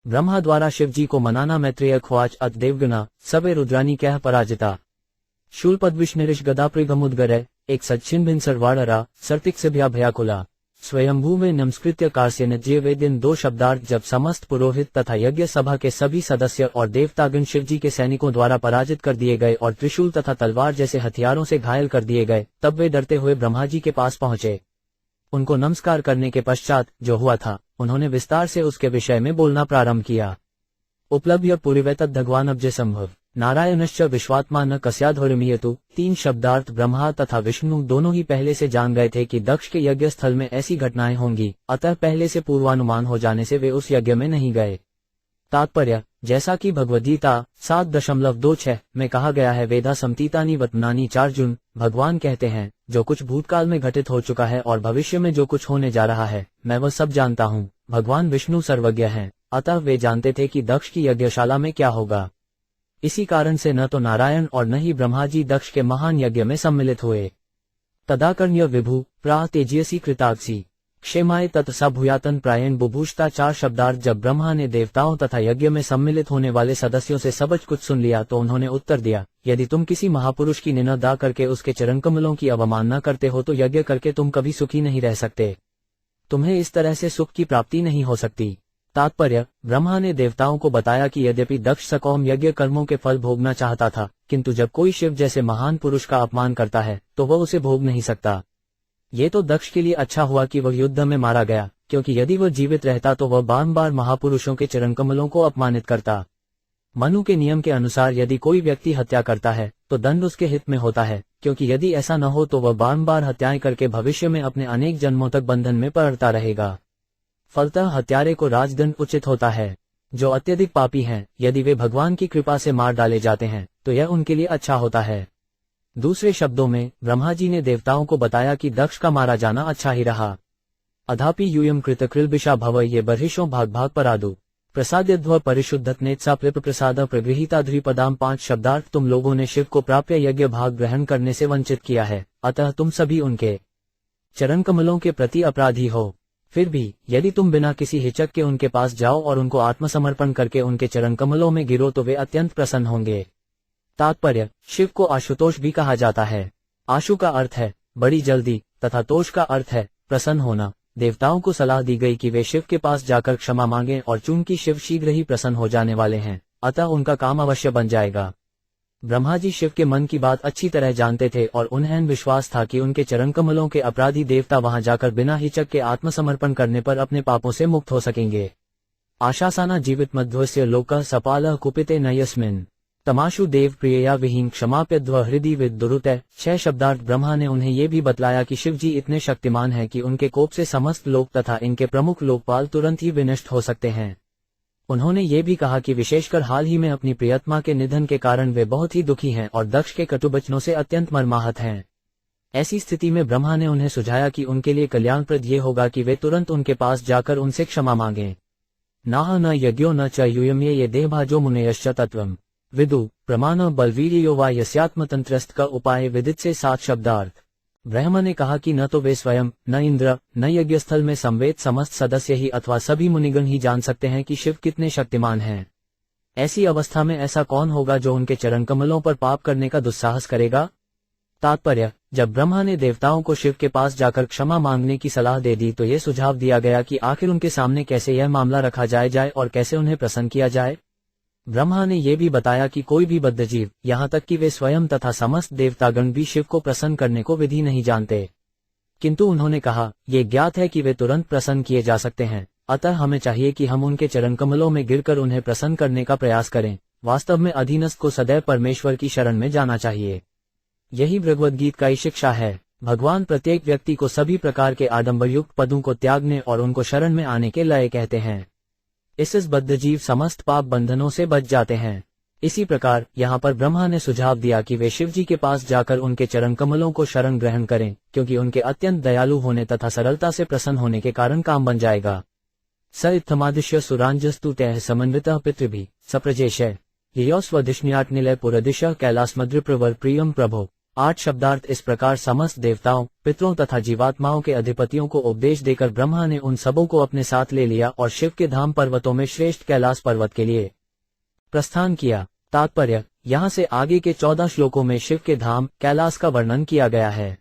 ब्रह्मा द्वारा शिव जी को मनाना। मैत्रेय ख्वाच अत देवगुना सबे रुद्रानी कह पराजिता। शूलपद्विष्णिरिश गदाप्रिगमुद्गरे एक सच्छिन्भिन सर्वाणरा सर्तिक सिभ्या भयाकुला। स्वयंभू में नमस्कृत्य कार्स्य वे दिन दो शब्दार्थ। जब समस्त पुरोहित तथा यज्ञ सभा के सभी सदस्य और देवतागण शिवजी के सैनिकों द्वारा पराजित कर दिए गए और त्रिशूल तथा तलवार जैसे हथियारों से घायल कर दिए गए, तब वे डरते हुए ब्रह्मा जी के पास पहुंचे। उनको नमस्कार करने के पश्चात जो हुआ था, उन्होंने विस्तार से उसके विषय में बोलना प्रारंभ किया। उपलभ्य पुरिवेतद भगवानब्ज संभव नारायणश्च विश्वात्मा न कस्याधोरिमीयतु। 3 शब्दार्थ। ब्रह्मा तथा विष्णु दोनों ही पहले से जान गए थे कि दक्ष के यज्ञ स्थल में ऐसी घटनाएं होंगी, अतः पहले से पूर्वानुमान हो जाने से वे उस यज्ञ में नहीं गए। तात्पर्य, जैसा कि भगवद्गीता 7.26 में कहा गया है, वेदा समतीतानि वत्नानि चार्जुन। भगवान कहते हैं, जो कुछ भूतकाल में घटित हो चुका है और भविष्य में जो कुछ होने जा रहा है, मैं वह सब जानता हूँ। भगवान विष्णु सर्वज्ञ हैं, अतः वे जानते थे कि दक्ष की यज्ञशाला में क्या होगा। इसी कारण से न तो नारायण और न ही ब्रह्मा जी दक्ष के महान यज्ञ में सम्मिलित हुए। तदाकर्ण्य विभु प्रा तेजसी कृताक्षी क्षेमाय तत्सा भूयातन प्रायण बुभूषता। 4 शब्दार्थ। जब ब्रह्मा ने देवताओं तथा यज्ञ में सम्मिलित होने वाले सदस्यों से सब कुछ सुन लिया तो उन्होंने उत्तर दिया, यदि तुम किसी महापुरुष की निंदा करके उसके चरणकमलों की अवमानना करते हो तो यज्ञ करके तुम कभी सुखी नहीं रह सकते। तुम्हें इस तरह से सुख की प्राप्ति नहीं हो सकती। तात्पर्य, ब्रह्मा ने देवताओं को बताया कि यद्यपि दक्ष सकौम यज्ञ कर्मों के फल भोगना चाहता था, किंतु जब कोई शिव जैसे महान पुरुष का अपमान करता है तो वह उसे भोग नहीं सकता। ये तो दक्ष के लिए अच्छा हुआ कि वह युद्ध में मारा गया, क्योंकि यदि वह जीवित रहता तो वह बार-बार महापुरुषों के चरणकमलों को अपमानित करता। मनु के नियम के अनुसार यदि कोई व्यक्ति हत्या करता है तो दंड उसके हित में होता है, क्योंकि यदि ऐसा न हो तो वह बार-बार हत्याएं करके भविष्य में अपने अनेक जन्मों तक बंधन में पड़ता रहेगा। फलतः हत्यारे को राजदंड उचित होता है। जो अत्यधिक पापी हैं, यदि वे भगवान की कृपा से मार डाले जाते हैं तो यह उनके लिए अच्छा होता है। दूसरे शब्दों में ब्रह्मा जी ने देवताओं को बताया कि दक्ष का मारा जाना अच्छा ही रहा। अधापि यूयम कृतकृलबिषा भव ये बर्हिषो भाग भाग परादु प्रसाद्यध्व परिशुद्धत्नेत्सा प्रिप प्रसाद प्रगृहीता ध्रिपदाम। 5 शब्दार्थ। तुम लोगों ने शिव को प्राप्य यज्ञ भाग ग्रहण करने से वंचित किया है, अतः तुम सभी उनके चरण कमलों के प्रति अपराधी हो। फिर भी यदि तुम बिना किसी हिचक के उनके पास जाओ और उनको आत्मसमर्पण करके उनके चरण कमलों में गिरो तो वे अत्यंत प्रसन्न होंगे। तात्पर्य, शिव को आशुतोष भी कहा जाता है। आशु का अर्थ है बड़ी जल्दी तथा तोष का अर्थ है प्रसन्न होना। देवताओं को सलाह दी गई कि वे शिव के पास जाकर क्षमा मांगें और चूंकि शिव शीघ्र ही प्रसन्न हो जाने वाले हैं, अतः उनका काम अवश्य बन जाएगा। ब्रह्मा जी शिव के मन की बात अच्छी तरह जानते थे और उन्हें विश्वास था कि उनके चरण कमलों के अपराधी देवता वहां जाकर बिना हिचक के आत्मसमर्पण करने पर अपने पापों से मुक्त हो सकेंगे। आशासाना जीवित मध्वस्य लोक सपाल कुपिते न यस्मिन तमाशु देव प्रियया विहीन क्षमाप्यध्व हृदय विदुरुतय। 6 शब्दार्थ। ब्रह्मा ने उन्हें ये भी बतलाया कि शिव जी इतने शक्तिमान हैं कि उनके कोप से समस्त लोक तथा इनके प्रमुख लोकपाल तुरंत ही विनष्ट हो सकते हैं। उन्होंने ये भी कहा कि विशेषकर हाल ही में अपनी प्रियतमा के निधन के कारण वे बहुत ही दुखी हैं और दक्ष के कटुवचनों से अत्यंत मर्माहत हैं। ऐसी स्थिति में ब्रह्मा ने उन्हें सुझाया कि उनके लिए कल्याणप्रद ये होगा कि वे तुरंत उनके पास जाकर उनसे क्षमा मांगें। नाह न यज्ञो न च यूयम्ये ये देहभाजो मुनेयश्च तत्वम् विदु प्रमाण बलवीर्यो वा यस्यात्मतंत्रस्त का उपाय विदित से 7 शब्दार्थ। ब्रह्मा ने कहा कि न तो वे स्वयं, न इंद्र, न यज्ञस्थल में संवेद समस्त सदस्य ही अथवा सभी मुनिगण ही जान सकते हैं कि शिव कितने शक्तिमान हैं। ऐसी अवस्था में ऐसा कौन होगा जो उनके चरण कमलों पर पाप करने का दुस्साहस करेगा। तात्पर्य, जब ब्रह्मा ने देवताओं को शिव के पास जाकर क्षमा मांगने की सलाह दे दी तो ये सुझाव दिया गया कि आखिर उनके सामने कैसे यह मामला रखा जाए और कैसे उन्हें प्रसन्न किया जाए। ब्रह्मा ने यह भी बताया कि कोई भी बद्धजीव, यहाँ तक कि वे स्वयं तथा समस्त देवतागण भी शिव को प्रसन्न करने को विधि नहीं जानते, किंतु उन्होंने कहा ये ज्ञात है कि वे तुरंत प्रसन्न किए जा सकते हैं, अतः हमें चाहिए कि हम उनके चरण कमलों में गिरकर उन्हें प्रसन्न करने का प्रयास करें। वास्तव में अधीनस्थ को सदैव परमेश्वर की शरण में जाना चाहिए। यही भगवद्गीता की शिक्षा है। भगवान प्रत्येक व्यक्ति को सभी प्रकार के आडंबरयुक्त पदों को त्यागने और उनको शरण में आने के लिए कहते हैं। इससे बद्धजीव समस्त पाप बंधनों से बच जाते हैं। इसी प्रकार यहाँ पर ब्रह्मा ने सुझाव दिया कि वे शिव जी के पास जाकर उनके चरण कमलों को शरण ग्रहण करें, क्योंकि उनके अत्यंत दयालु होने तथा सरलता से प्रसन्न होने के कारण काम बन जाएगा। स इत्थमादिश्य सुरांजस्तु तैः समन्वितः पितृभिः सप्रजेशय यो स्वधिष्ण्याट निलय पुरदिश कैलासमद्रिप्रवर प्रियम प्रभो 8 शब्दार्थ इस प्रकार समस्त देवताओं, पितरों तथा जीवात्माओं के अधिपतियों को उपदेश देकर ब्रह्मा ने उन सबों को अपने साथ ले लिया और शिव के धाम पर्वतों में श्रेष्ठ कैलाश पर्वत के लिए प्रस्थान किया। तात्पर्य, यहाँ से आगे के 14 श्लोकों में शिव के धाम कैलाश का वर्णन किया गया है।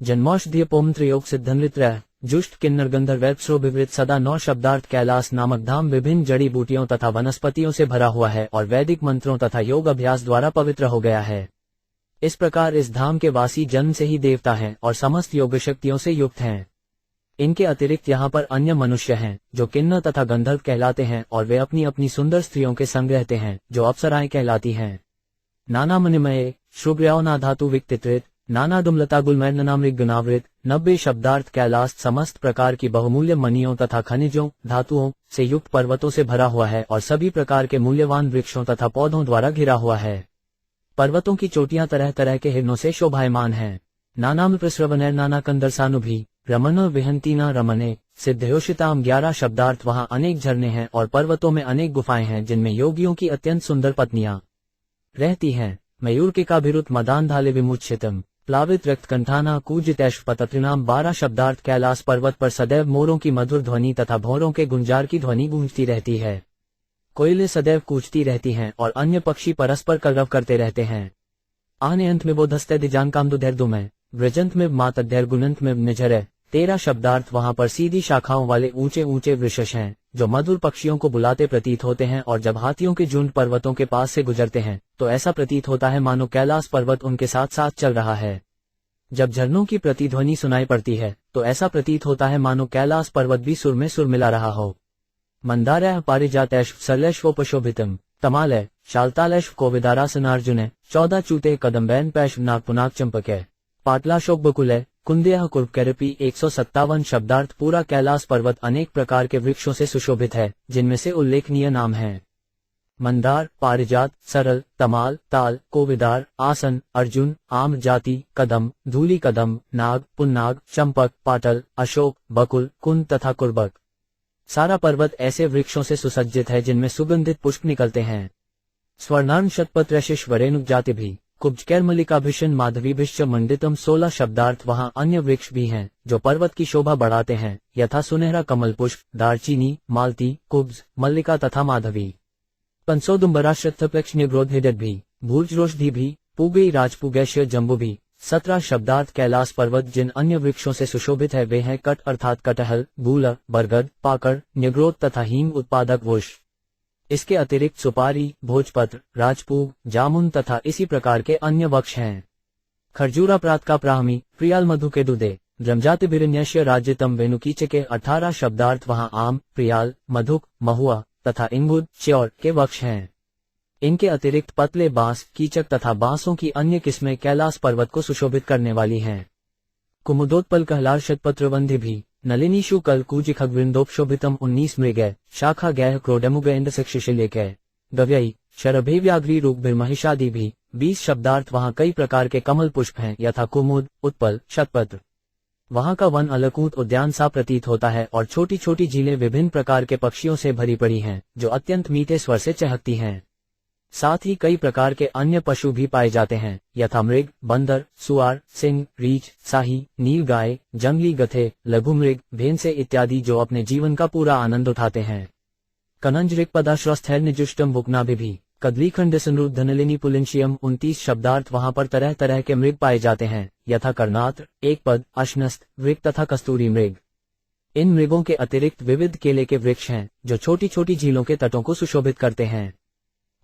जन्मौषधीय पौमत्र योग सिद्धनृत्रय जुष्ट किन्नर गंधर्वैप्सरो विवृत सदा 9 शब्दार्थ कैलाश नामक धाम विभिन्न जड़ी बूटियों तथा वनस्पतियों से भरा हुआ है और वैदिक मंत्रों तथा योग अभ्यास द्वारा पवित्र हो गया है। इस प्रकार इस धाम के वासी जन्म से ही देवता हैं और समस्त योग शक्तियों से युक्त हैं। इनके अतिरिक्त यहाँ पर अन्य मनुष्य हैं जो किन्नर तथा गंधर्व कहलाते हैं और वे अपनी अपनी सुंदर स्त्रियों के संग रहते हैं जो अप्सराएं कहलाती हैं। नाना मणिमये श्रुग्रयोना धातु विक्तित्रित नाना दुमलता गुलमैर्ननामृग गुनावृत 90 शब्दार्थ कैलाश समस्त प्रकार की बहुमूल्य मणियों तथा खनिजों धातुओं से युक्त पर्वतों से भरा हुआ है और सभी प्रकार के मूल्यवान वृक्षों तथा पौधों द्वारा घिरा हुआ है। पर्वतों की चोटियां तरह तरह के हिरणों से शोभायमान हैं। नानाम प्रस्रवनैर नाना कंदरसानुभि रमन विहंतीना रमने सिद्धयोषिताम 11 शब्दार्थ वहाँ अनेक झरने हैं और पर्वतों में अनेक गुफाएं हैं जिनमें योगियों की अत्यंत सुंदर पत्नियां रहती हैं। मयूर के काभिरुत मदान धाले विमुच्छितम प्लावित रक्तकंठाना कूजितैष्पतत्रिनाम 12 शब्दार्थ कैलाश पर्वत पर सदैव मोरों की मधुर ध्वनि तथा भौरों के गुंजार की ध्वनि गूंजती रहती है। कोयलें सदैव कूजती रहती हैं और अन्य पक्षी परस्पर कलरव करते रहते हैं। आने अंत में बोधस्ते दिजान कामदुधैर्दुमय व्रजंत में मातध्यर गुणंत में निझरे 13 शब्दार्थ वहां पर सीधी शाखाओं वाले ऊंचे ऊंचे वृक्ष हैं जो मधुर पक्षियों को बुलाते प्रतीत होते हैं और जब हाथियों के झुंड पर्वतों के पास से गुजरते हैं तो ऐसा प्रतीत होता है मानो कैलाश पर्वत उनके साथ साथ चल रहा है। जब झरनों की प्रतिध्वनि सुनाई पड़ती है तो ऐसा प्रतीत होता है मानो कैलाश पर्वत भी सुर में सुर मिला रहा हो। मंदारः पारिजातैश्व सरलैश्वोपशोभितम तमालय शालतालैश्व कोविदारासनार्जुने 14 चूते कदम्बैन पैश्व नागपुनाग चंपके पाटलाशोक बकुलय कुंदयः कुर्पकैरपी 157 शब्दार्थ पूरा कैलाश पर्वत अनेक प्रकार के वृक्षों से सुशोभित है जिनमें से उल्लेखनीय नाम हैं मंदार, पारिजात, सरल, तमाल, ताल, कोविदार, आसन, अर्जुन, आम्र जाति, कदम, धूली कदम, नाग, पुन्नाग, चंपक, पाटल, अशोक, बकुल, कुंद तथा कुर्बक। सारा पर्वत ऐसे वृक्षों से सुसज्जित है जिनमें सुगंधित पुष्प निकलते हैं। स्वर्णार्म शतपत्रशिश्वरेणुक जाति भी कुब्जकैर्मलिकाभिषण माधवीभिश्च मंडितम 16 शब्दार्थ वहाँ अन्य वृक्ष भी हैं जो पर्वत की शोभा बढ़ाते हैं यथा सुनहरा कमल पुष्प, दारचीनी, मालती, कुब्ज, मल्लिका तथा माधवी। पंसोदुम्बराश्रत्थप्लक्ष्ण्यग्रोधहिडद भी भूर्जरोषधि भी पूगई राजपूगैश्य जम्बू भी। 17 शब्दार्थ कैलाश पर्वत जिन अन्य वृक्षों से सुशोभित है वे हैं कट अर्थात कटहल, बूला, बरगद, पाकड़, न्यग्रोध तथा हींग उत्पादक वृक्ष। इसके अतिरिक्त सुपारी, भोजपत्र, राजपूग, जामुन तथा इसी प्रकार के अन्य वृक्ष हैं। खरजूरा प्रात का प्राहमी प्रियाल मधु के दुदे द्रमजाति बिरन्यश्य राज्यतम वेणुकीचके 18 शब्दार्थ वहाँ आम, प्रियाल, मधुक, महुआ तथा इंगुद, च्योर के वृक्ष हैं। इनके अतिरिक्त पतले बांस, कीचक तथा बांसों की अन्य किस्में कैलाश पर्वत को सुशोभित करने वाली हैं। कुमुदोत्पल कहलार शतपत्रवंधि भी नलिनीशु कल कूजि खगवृंदोपशोभितम 19 मृगय शाखा गैह क्रोडमुगेन्द्रशिशिलेकय गव्ययी शरभे व्याघ्री रूपभिर्महिषादि भी 20 शब्दार्थ वहाँ कई प्रकार के कमल पुष्प हैं यथा कुमुद, उत्पल, शतपत्र। वहाँ का वन अलकूत उद्यान सा प्रतीत होता है और छोटी छोटी झीलें विभिन्न प्रकार के पक्षियों से भरी पड़ी हैं जो अत्यंत मीठे स्वर से चहकती हैं। साथ ही कई प्रकार के अन्य पशु भी पाए जाते हैं यथा मृग, बंदर, सुआर, सिंह, रीछ, साही, नील गाय, जंगली गधे, लघु मृग, भेंसे इत्यादि जो अपने जीवन का पूरा आनंद उठाते हैं। कनंजरिक पदाश्रस्थैर्निजुष्टम बुकनाभि भी कदलीखंड धनलिनी पुलिंशियम 29 शब्दार्थ वहाँ पर तरह तरह के मृग पाए जाते हैं यथा कर्णात्र, एक पद, अश्नस्त, वृक तथा कस्तूरी मृग। इन मृगों के अतिरिक्त विविध केले के वृक्ष हैं जो छोटी छोटी झीलों के तटों को सुशोभित करते हैं।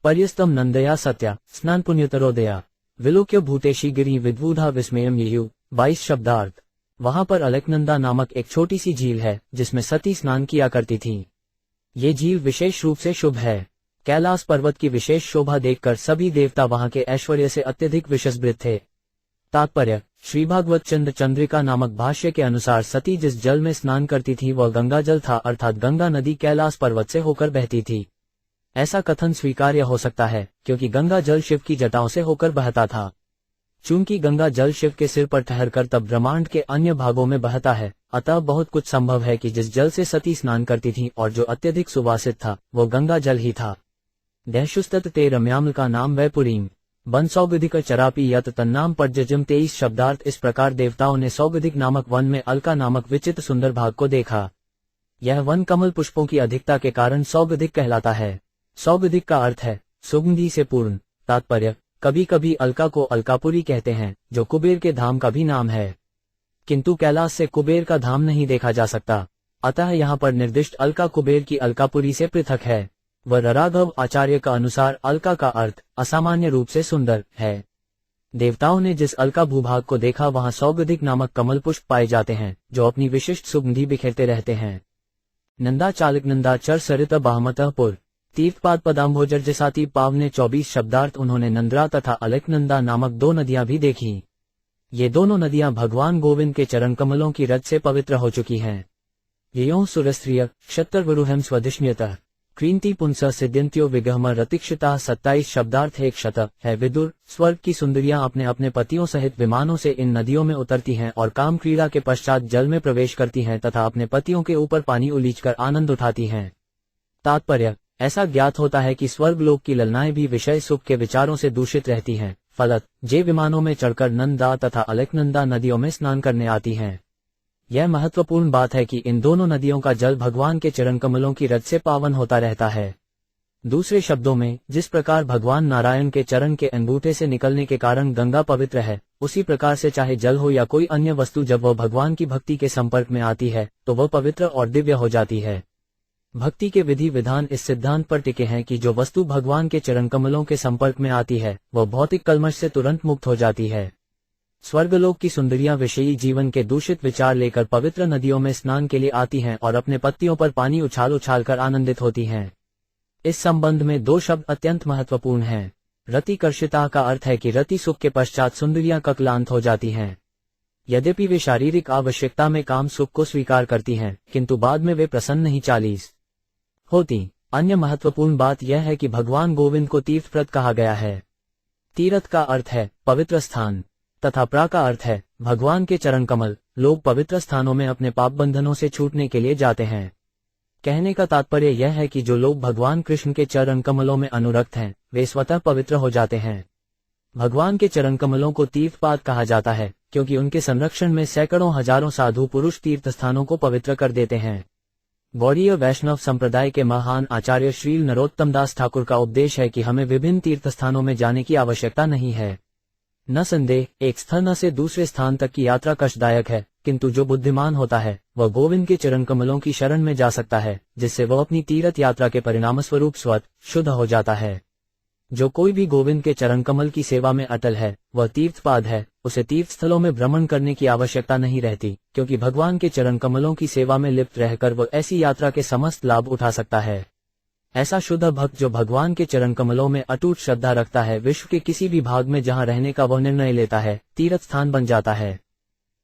पर्यस्तम नंदया सत्या स्नान पुण्यतरोदया विलोक्य भूतेशी गिरी विद्वूधा विस्मयम ययु 22 शब्दार्थ वहाँ पर अलकनंदा नामक एक छोटी सी झील है जिसमें सती स्नान किया करती थी। ये झील विशेष रूप से शुभ है। कैलाश पर्वत की विशेष शोभा देखकर सभी देवता वहाँ के ऐश्वर्य से अत्यधिक विषस्वृत थे। तात्पर्य, श्रीभागवत चंद्र चंद्रिका नामक भाष्य के अनुसार सती जिस जल में स्नान करती थी वह गंगा जल था अर्थात गंगा नदी कैलाश पर्वत से होकर बहती थी। ऐसा कथन स्वीकार्य हो सकता है क्योंकि गंगा जल शिव की जटाओं से होकर बहता था। चूंकि गंगा जल शिव के सिर पर ठहरकर तब ब्रह्मांड के अन्य भागों में बहता है, अतः बहुत कुछ संभव है कि जिस जल से सती स्नान करती थी और जो अत्यधिक सुवासित था वो गंगा जल ही था। दैशुस्तत ते रम्याम्ल का नाम वैपुरीम वन सौगधिक चरापी यत तन्नाम पज्जजम 23 शब्दार्थ। इस प्रकार देवताओं ने सौगधिक नामक वन में अलका नामक विचित्र सुंदर भाग को देखा। यह वन कमल पुष्पों की अधिकता के कारण सौगधिक कहलाता है। सौगधिक का अर्थ है सुगंधि से पूर्ण। तात्पर्य, कभी कभी अलका को अलकापुरी कहते हैं, जो कुबेर के धाम का भी नाम है, किंतु कैलाश से कुबेर का धाम नहीं देखा जा सकता, अतः यहाँ पर निर्दिष्ट अलका कुबेर की अलकापुरी से पृथक है। व राघव आचार्य का अनुसार अलका का अर्थ असामान्य रूप से सुंदर है। देवताओं ने जिस अलका भूभाग को देखा वहां सौगधिक नामक कमल पुष्प पाए जाते हैं, जो अपनी विशिष्ट सुगंधि बिखेरते रहते हैं। नंदा चालक नंदा चर सरित बाहमतः पुर तीर्थपाद पदाम्भोजर जसाती पावने 24 शब्दार्थ। उन्होंने नंद्रा तथा अलकनंदा नामक 2 नदियां भी देखी। ये दोनों नदियां भगवान गोविंद के चरण कमलों की रज से पवित्र हो चुकी हैं। यो सुरस्त्रिय क्षत्रवरुहम स्वदिष्ण्यतः क्रींति पुंस सिद्ध्यंत्यो विगहम रतिक्षिता 27 शब्दार्थ। एक शतक है विदुर। स्वर्ग की सुंदरियां अपने अपने पतियों सहित विमानों से इन नदियों में उतरती हैं और काम क्रीड़ा के पश्चात जल में प्रवेश करती हैं तथा अपने पतियों के ऊपर पानी उलीचकर आनंद उठाती हैं। तात्पर्य, ऐसा ज्ञात होता है कि स्वर्गलोक की ललनाएं भी विषय सुख के विचारों से दूषित रहती हैं। फलत जे विमानों में चढ़कर नंदा तथा अलकनंदा नदियों में स्नान करने आती हैं। यह महत्वपूर्ण बात है कि इन दोनों नदियों का जल भगवान के चरण कमलों की रज से पावन होता रहता है। दूसरे शब्दों में, जिस प्रकार भगवान नारायण के चरण के अंगूठे से निकलने के कारण गंगा पवित्र है, उसी प्रकार से चाहे जल हो या कोई अन्य वस्तु जब वह भगवान की भक्ति के संपर्क में आती है तो वह पवित्र और दिव्य हो जाती है। भक्ति के विधि विधान इस सिद्धांत पर टिके हैं कि जो वस्तु भगवान के चरण कमलों के संपर्क में आती है वह भौतिक कल्मश से तुरंत मुक्त हो जाती है। स्वर्गलोक की सुंदरियां विषयी जीवन के दूषित विचार लेकर पवित्र नदियों में स्नान के लिए आती हैं और अपने पत्तियों पर पानी उछाल उछाल कर आनंदित होती हैं। इस संबंध में 2 शब्द अत्यंत महत्वपूर्ण हैं। रतिकर्षिता का अर्थ है कि रति सुख के पश्चात सुंदरियां कक्लांत हो जाती हैं। यद्यपि वे शारीरिक आवश्यकता में काम सुख को स्वीकार करती हैं, किंतु बाद में वे प्रसन्न नहीं चालीस होती। अन्य महत्वपूर्ण बात यह है कि भगवान गोविंद को तीर्थप्रद कहा गया है। तीर्थ का अर्थ है पवित्र स्थान तथा प्रा का अर्थ है भगवान के चरण कमल। लोग पवित्र स्थानों में अपने पाप बंधनों से छूटने के लिए जाते हैं। कहने का तात्पर्य यह है कि जो लोग भगवान कृष्ण के चरण कमलों में अनुरक्त हैं, वे स्वतः पवित्र हो जाते हैं। भगवान के चरण कमलों को तीर्थपाद कहा जाता है क्योंकि उनके संरक्षण में सैकड़ों हजारों साधु पुरुष तीर्थ स्थानों को पवित्र कर देते हैं। गौड़ीय वैष्णव संप्रदाय के महान आचार्य श्रील नरोत्तम दास ठाकुर का उपदेश है कि हमें विभिन्न तीर्थ स्थानों में जाने की आवश्यकता नहीं है। न संदेह, एक स्थान से दूसरे स्थान तक की यात्रा कष्टदायक है, किंतु जो बुद्धिमान होता है वह गोविंद के चरण कमलों की शरण में जा सकता है, जिससे वह अपनी तीर्थ यात्रा के परिणाम स्वरूप स्वतः शुद्ध हो जाता है। जो कोई भी गोविंद के चरण कमल की सेवा में अटल है वह तीर्थपाद है। उसे तीर्थ स्थलों में भ्रमण करने की आवश्यकता नहीं रहती, क्योंकि भगवान के चरण कमलों की सेवा में लिप्त रहकर वह ऐसी यात्रा के समस्त लाभ उठा सकता है। ऐसा शुद्ध भक्त जो भगवान के चरण कमलों में अटूट श्रद्धा रखता है, विश्व के किसी भी भाग में जहां रहने का वह निर्णय लेता है, तीर्थ स्थान बन जाता है।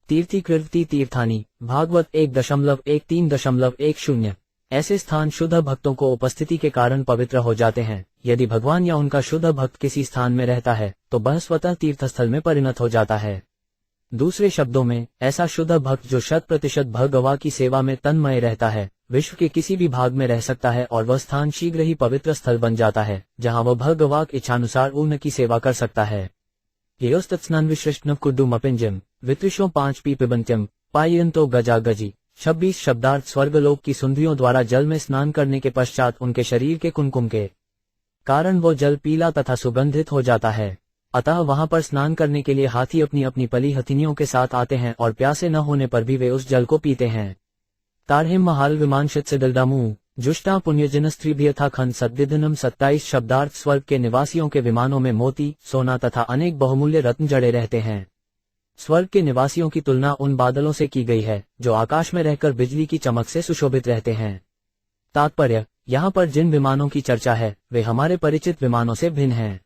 तीर्थी कृति तीर्थानी भागवत 1.13.10। ऐसे स्थान शुद्ध भक्तों को उपस्थिति के कारण पवित्र हो जाते हैं। यदि भगवान या उनका शुद्ध भक्त किसी स्थान में रहता है तो वह स्वतः तीर्थस्थल में परिणत हो जाता है। दूसरे शब्दों में, ऐसा शुद्ध भक्त जो 100% भगवा की सेवा में तन्मय रहता है, विश्व के किसी भी भाग में रह सकता है और वह स्थान शीघ्र ही पवित्र स्थल बन जाता है, जहां वह भगवा की इच्छानुसार ऊर्ण की सेवा कर सकता है। योस्तत्स्नान विश्रेष्ण कुड्डुमपिंजम वित्रिशों 5 पी पिबंत्यम पायंतो गजा गजी 26 शब्दार्थ। स्वर्गलोक की सुंदरियों द्वारा जल में स्नान करने के पश्चात उनके शरीर के कुमकुम के कारण वो जल पीला तथा सुगंधित हो जाता है। अतः वहां पर स्नान करने के लिए हाथी अपनी अपनी पली हथिनियों के साथ आते हैं और प्यासे न होने पर भी वे उस जल को पीते हैं। तारहिम महाल विमानशित से दलदामू जुष्टा पुण्यजन स्त्री भी यथा खंड सद्दिधनम 27 शब्दार्थ। स्वर्ग के निवासियों के विमानों में मोती, सोना तथा अनेक बहुमूल्य रत्न जड़े रहते हैं। स्वर्ग के निवासियों की तुलना उन बादलों से की गई है जो आकाश में रहकर बिजली की चमक से सुशोभित रहते हैं। तात्पर्य, यहाँ पर जिन विमानों की चर्चा है वे हमारे परिचित विमानों से भिन्न हैं।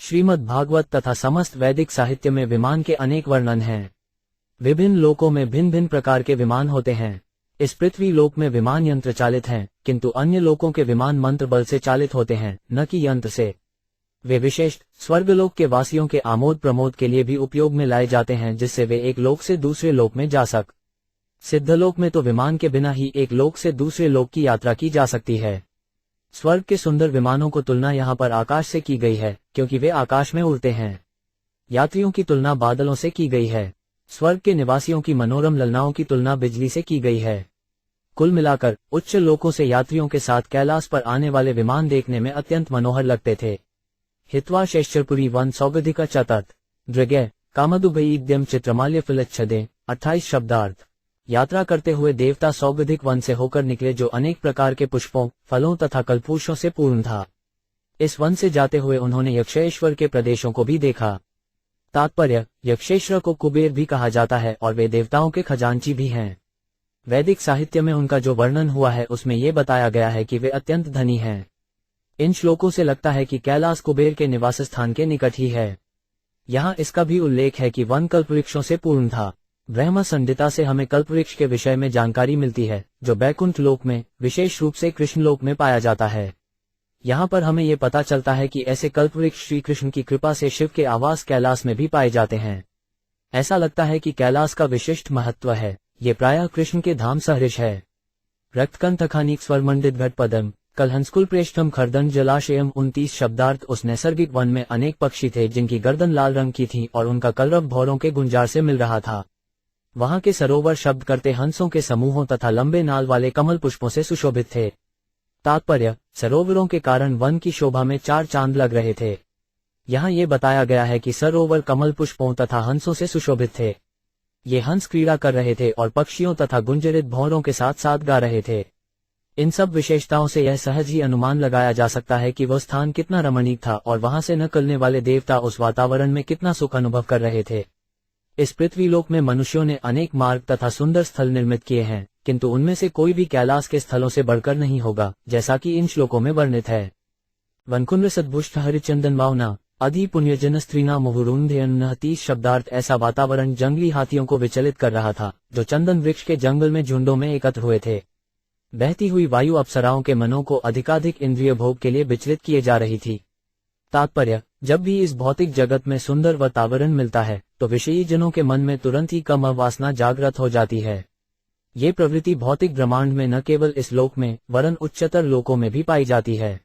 श्रीमद् भागवत तथा समस्त वैदिक साहित्य में विमान के अनेक वर्णन हैं। विभिन्न लोकों में भिन्न भिन्न प्रकार के विमान होते हैं। इस पृथ्वी लोक में विमान यंत्र चालित हैं, किंतु अन्य लोकों के विमान मंत्र बल से चालित होते हैं, न कि यंत्र से। वे विशेष स्वर्गलोक के वासियों के आमोद प्रमोद के लिए भी उपयोग में लाए जाते हैं, जिससे वे एक लोक से दूसरे लोक में जा सक। सिद्धलोक में तो विमान के बिना ही एक लोक से दूसरे लोक की यात्रा की जा सकती है। स्वर्ग के सुंदर विमानों को तुलना यहाँ पर आकाश से की गई है, क्योंकि वे आकाश में उड़ते हैं। यात्रियों की तुलना बादलों से की गई है। स्वर्ग के निवासियों की मनोरम ललनाओं की तुलना बिजली से की गई है। कुल मिलाकर उच्च लोकों से यात्रियों के साथ कैलाश पर आने वाले विमान देखने में अत्यंत मनोहर लगते थे। हित्वा शेषरपुरी वन सौगधिका चतुर्थ दृग्य कामदुभईद्यम चित्रमाल्य फिलच्छदे 28 शब्दार्थ। यात्रा करते हुए देवता सौगधिक वन से होकर निकले जो अनेक प्रकार के पुष्पों, फलों तथा कल्पूषों से पूर्ण था। इस वन से जाते हुए उन्होंने यक्षेश्वर के प्रदेशों को भी देखा। तात्पर्य, यक्षेश्वर को कुबेर भी कहा जाता है और वे देवताओं के खजांची भी हैं। वैदिक साहित्य में उनका जो वर्णन हुआ है उसमें ये बताया गया है कि वे अत्यंत धनी हैं। इन श्लोकों से लगता है कि कैलाश कुबेर के निवास स्थान के निकट ही है। यहाँ इसका भी उल्लेख है कि वन कल्पवृक्षों से पूर्ण था। ब्रह्म संहिता से हमें कल्पवृक्ष के विषय में जानकारी मिलती है, जो बैकुंठ लोक में, विशेष रूप से कृष्ण लोक में पाया जाता है। यहाँ पर हमें ये पता चलता है कि ऐसे कल्पवृक्ष श्री कृष्ण की कृपा से शिव के आवास कैलाश में भी पाए जाते हैं। ऐसा लगता है कि कैलाश का विशिष्ट महत्व है। ये प्रायः कृष्ण के धाम सहृष है। रक्तकंठखानीक स्वरमंडित घटपदम कलहंसकुल प्रेष्ठम खरदन जलाशयम 29 शब्दार्थ। उस नैसर्गिक वन में अनेक पक्षी थे जिनकी गर्दन लाल रंग की थी और उनका कलरव भौरों के गुंजार से मिल रहा था। वहां के सरोवर शब्द करते हंसों के समूहों तथा लंबे नाल वाले कमल पुष्पों से सुशोभित थे। तात्पर्य, सरोवरों के कारण वन की शोभा में 4 चांद लग रहे थे। यहाँ ये बताया गया है कि सरोवर कमल पुष्पों तथा हंसों से सुशोभित थे। ये हंस क्रीड़ा कर रहे थे और पक्षियों तथा गुंजरित भौरों के साथ साथ गा रहे थे। इन सब विशेषताओं से यह सहज ही अनुमान लगाया जा सकता है कि वह स्थान कितना रमणीक था और वहां से निकलने वाले देवता उस वातावरण में कितना सुख अनुभव कर रहे थे। इस पृथ्वीलोक में मनुष्यों ने अनेक मार्ग तथा सुंदर स्थल निर्मित किए हैं, किंतु उनमें से कोई भी कैलाश के स्थलों से बढ़कर नहीं होगा, जैसा कि इन श्लोकों में वर्णित है। वनकुंड सद्भुष्ट हरिचंदन भावना अधि पुण्यजन स्त्रीना मुहुरुंधयन 30 शब्दार्थ। ऐसा वातावरण जंगली हाथियों को विचलित कर रहा था, जो चंदन वृक्ष के जंगल में झुंडों में एकत्र हुए थे। बहती हुई वायु अप्सराओं के मनों को अधिकाधिक इंद्रिय भोग के लिए विचलित किए जा रही थी। तात्पर्य, जब भी इस भौतिक जगत में सुंदर वातावरण मिलता है तो विषयी जनों के मन में तुरंत ही कम वासना जागृत हो जाती है। ये प्रवृत्ति भौतिक ब्रह्मांड में न केवल इस लोक में वरन उच्चतर लोकों में भी पाई जाती है।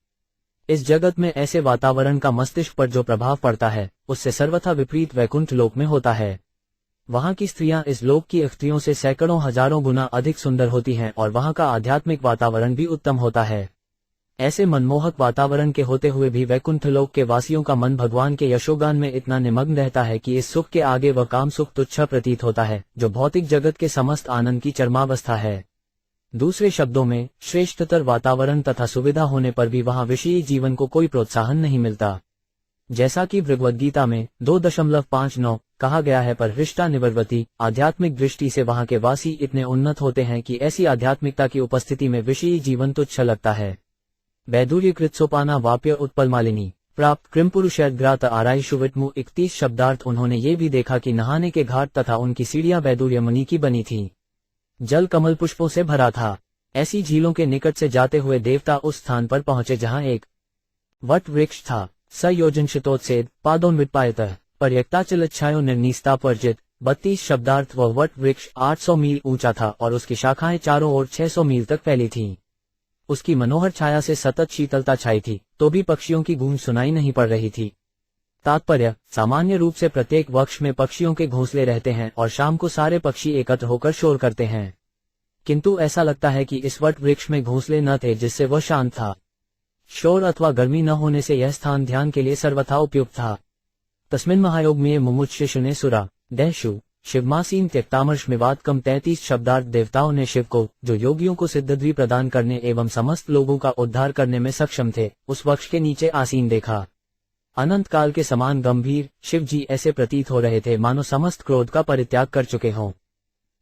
इस जगत में ऐसे वातावरण का मस्तिष्क पर जो प्रभाव पड़ता है उससे सर्वथा विपरीत वैकुंठ लोक में होता है। वहां की स्त्रियां इस लोक की स्त्रियों से सैकड़ों हजारों गुना अधिक सुंदर होती हैं और वहां का आध्यात्मिक वातावरण भी उत्तम होता है। ऐसे मनमोहक वातावरण के होते हुए भी वैकुंठ लोक के वासियों का मन भगवान के यशोगान में इतना निमग्न रहता है कि इस सुख के आगे वह काम सुख तुच्छ प्रतीत होता है, जो भौतिक जगत के समस्त आनंद की चरमावस्था है। दूसरे शब्दों में, श्रेष्ठतर वातावरण तथा सुविधा होने पर भी वहां विषयी जीवन को कोई प्रोत्साहन नहीं मिलता। जैसा कि भगवद्गीता में 2.59 कहा गया है, पर हृष्टा निवर्वती, आध्यात्मिक दृष्टि से वहां के वासी इतने उन्नत होते हैं कि ऐसी आध्यात्मिकता की उपस्थिति में विषयी जीवन तुच्छ लगता है। वैदुर्यकृत सोपाना वाप्य उत्पल मालिनी प्राप्त कृमपुरुषैर्ग्रात आराइशुविटमु 31 शब्दार्थ। उन्होंने ये भी देखा कि नहाने के घाट तथा उनकी सीढ़ियां वैदुर्य मुनि की बनी थी। जल कमल पुष्पों से भरा था। ऐसी झीलों के निकट से जाते हुए देवता उस स्थान पर पहुंचे जहां एक वट वृक्ष था। स योजन शितोत्सेद पादोन्वित्पायतः पर्यक्ताचलच्छायो निर्नीस्तापर्जित 32 शब्दार्थ। वह वट वृक्ष 800 मील ऊंचा था और उसकी शाखाएं चारों ओर 600 मील तक फैली थीं। उसकी मनोहर छाया से सतत शीतलता छाई थी, तो भी पक्षियों की गूंज सुनाई नहीं पड़ रही थी। तात्पर्य, सामान्य रूप से प्रत्येक वृक्ष में पक्षियों के घोंसले रहते हैं और शाम को सारे पक्षी एकत्र होकर शोर करते हैं, किंतु ऐसा लगता है कि इस वट वृक्ष में घोंसले न थे, जिससे वह शांत था। शोर अथवा गर्मी न होने से यह स्थान ध्यान के लिए सर्वथा उपयुक्त था। तस्मिन् महायोगमीय मुमुक्षुषुने सुरा दैशु शिवमासीन त्यक्तामर्श विवाद कम 33 शब्दार्थ। देवताओं ने शिव को, जो योगियों को सिद्धि प्रदान करने एवं समस्त लोगों का उद्धार करने में सक्षम थे, उस वृक्ष के नीचे आसीन देखा। अनंत काल के समान गंभीर शिव जी ऐसे प्रतीत हो रहे थे मानो समस्त क्रोध का परित्याग कर चुके हों।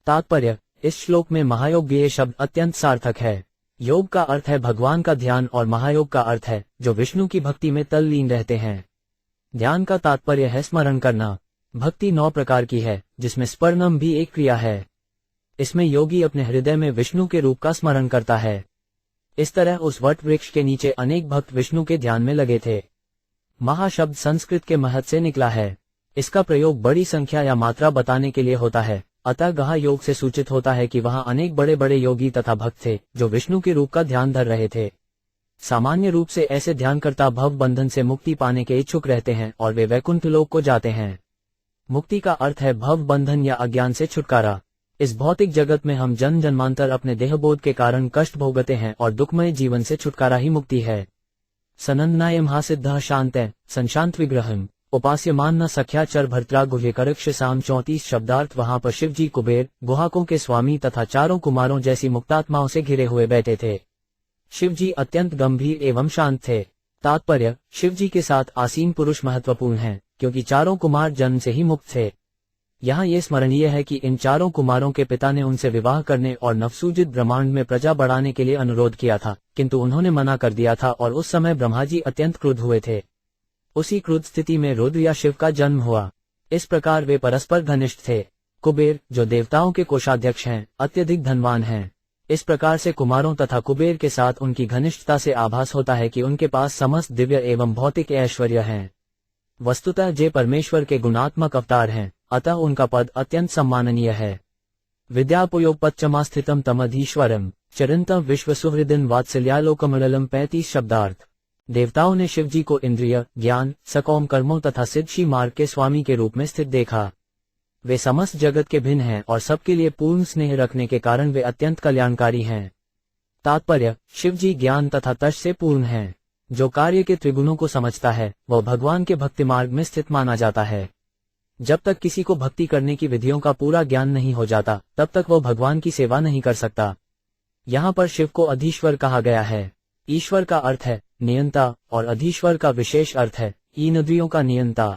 तात्पर्य, इस श्लोक में महायोगीय शब्द अत्यंत सार्थक है। योग का अर्थ है भगवान का ध्यान और महायोग का अर्थ है जो विष्णु की भक्ति में तल्लीन रहते हैं। ध्यान का तात्पर्य है स्मरण करना। भक्ति 9 प्रकार की है, जिसमें स्मरणम भी एक क्रिया है। इसमें योगी अपने हृदय में विष्णु के रूप का स्मरण करता है। इस तरह उस वट वृक्ष के नीचे अनेक भक्त विष्णु के ध्यान में लगे थे। महाशब्द संस्कृत के महत् से निकला है। इसका प्रयोग बड़ी संख्या या मात्रा बताने के लिए होता है, अतः गहा योग से सूचित होता है कि वहां अनेक बड़े बड़े योगी तथा भक्त थे जो विष्णु के रूप का ध्यान धर रहे थे। सामान्य रूप से ऐसे ध्यानकर्ता भव बंधन से मुक्ति पाने के इच्छुक रहते हैं और वे वैकुंठ लोक को जाते हैं। मुक्ति का अर्थ है भव बंधन या अज्ञान से छुटकारा। इस भौतिक जगत में हम जन्म जन्मांतर अपने देहबोध के कारण कष्ट भोगते हैं और दुखमय जीवन से छुटकारा ही मुक्ति है। सनंदनाय महासिद्ध शांत संशांत विग्रहम उपास्यमान न सख्या चर भर्त्रा गुह्य करक्ष साम 34 शब्दार्थ। वहां पर शिवजी कुबेर, गुहाकों के स्वामी तथा चारों कुमारों जैसी मुक्तात्माओं से घिरे हुए बैठे थे। शिवजी अत्यंत गंभीर एवं शांत थे। तात्पर्य, शिवजी के साथ आसीन पुरुष महत्वपूर्ण हैं, क्योंकि चारों कुमार जन्म से ही मुक्त थे। यहाँ ये स्मरणीय है कि इन चारों कुमारों के पिता ने उनसे विवाह करने और नवसूजित ब्रह्मांड में प्रजा बढ़ाने के लिए अनुरोध किया था, किंतु उन्होंने मना कर दिया था और उस समय ब्रह्मा जी अत्यंत क्रुद्ध हुए थे। उसी क्रुद्ध स्थिति में रुद्र या शिव का जन्म हुआ। इस प्रकार वे परस्पर घनिष्ठ थे। कुबेर, जो देवताओं के कोषाध्यक्ष हैं, अत्यधिक धनवान हैं। इस प्रकार से कुमारों तथा कुबेर के साथ उनकी घनिष्ठता से आभास होता है कि उनके पास समस्त दिव्य एवं भौतिक ऐश्वर्य हैं। वस्तुतः जे परमेश्वर के गुणात्मक अवतार हैं, अतः उनका पद अत्यंत सम्माननीय है। विद्यापयोपच्चमा स्थितम तमधीश्वरम चिरंतम विश्व सुहृदन वात्सल्यालोकमलम 35 शब्दार्थ। देवताओं ने शिवजी को इंद्रिय, ज्ञान, सकौम कर्मों तथा सिद्धि मार्ग के स्वामी के रूप में स्थित देखा। वे समस्त जगत के भिन्न हैं और सबके लिए पूर्ण स्नेह रखने के कारण वे अत्यंत कल्याणकारी हैं। तात्पर्य, शिवजी ज्ञान तथा तश से पूर्ण हैं। जो कार्य के त्रिगुणों को समझता है वह भगवान के भक्ति मार्ग में स्थित माना जाता है। जब तक किसी को भक्ति करने की विधियों का पूरा ज्ञान नहीं हो जाता, तब तक वह भगवान की सेवा नहीं कर सकता। यहाँ पर शिव को अधीश्वर कहा गया है। ईश्वर का अर्थ है नियंता और अधीश्वर का विशेष अर्थ है इंद्रियों का नियंता।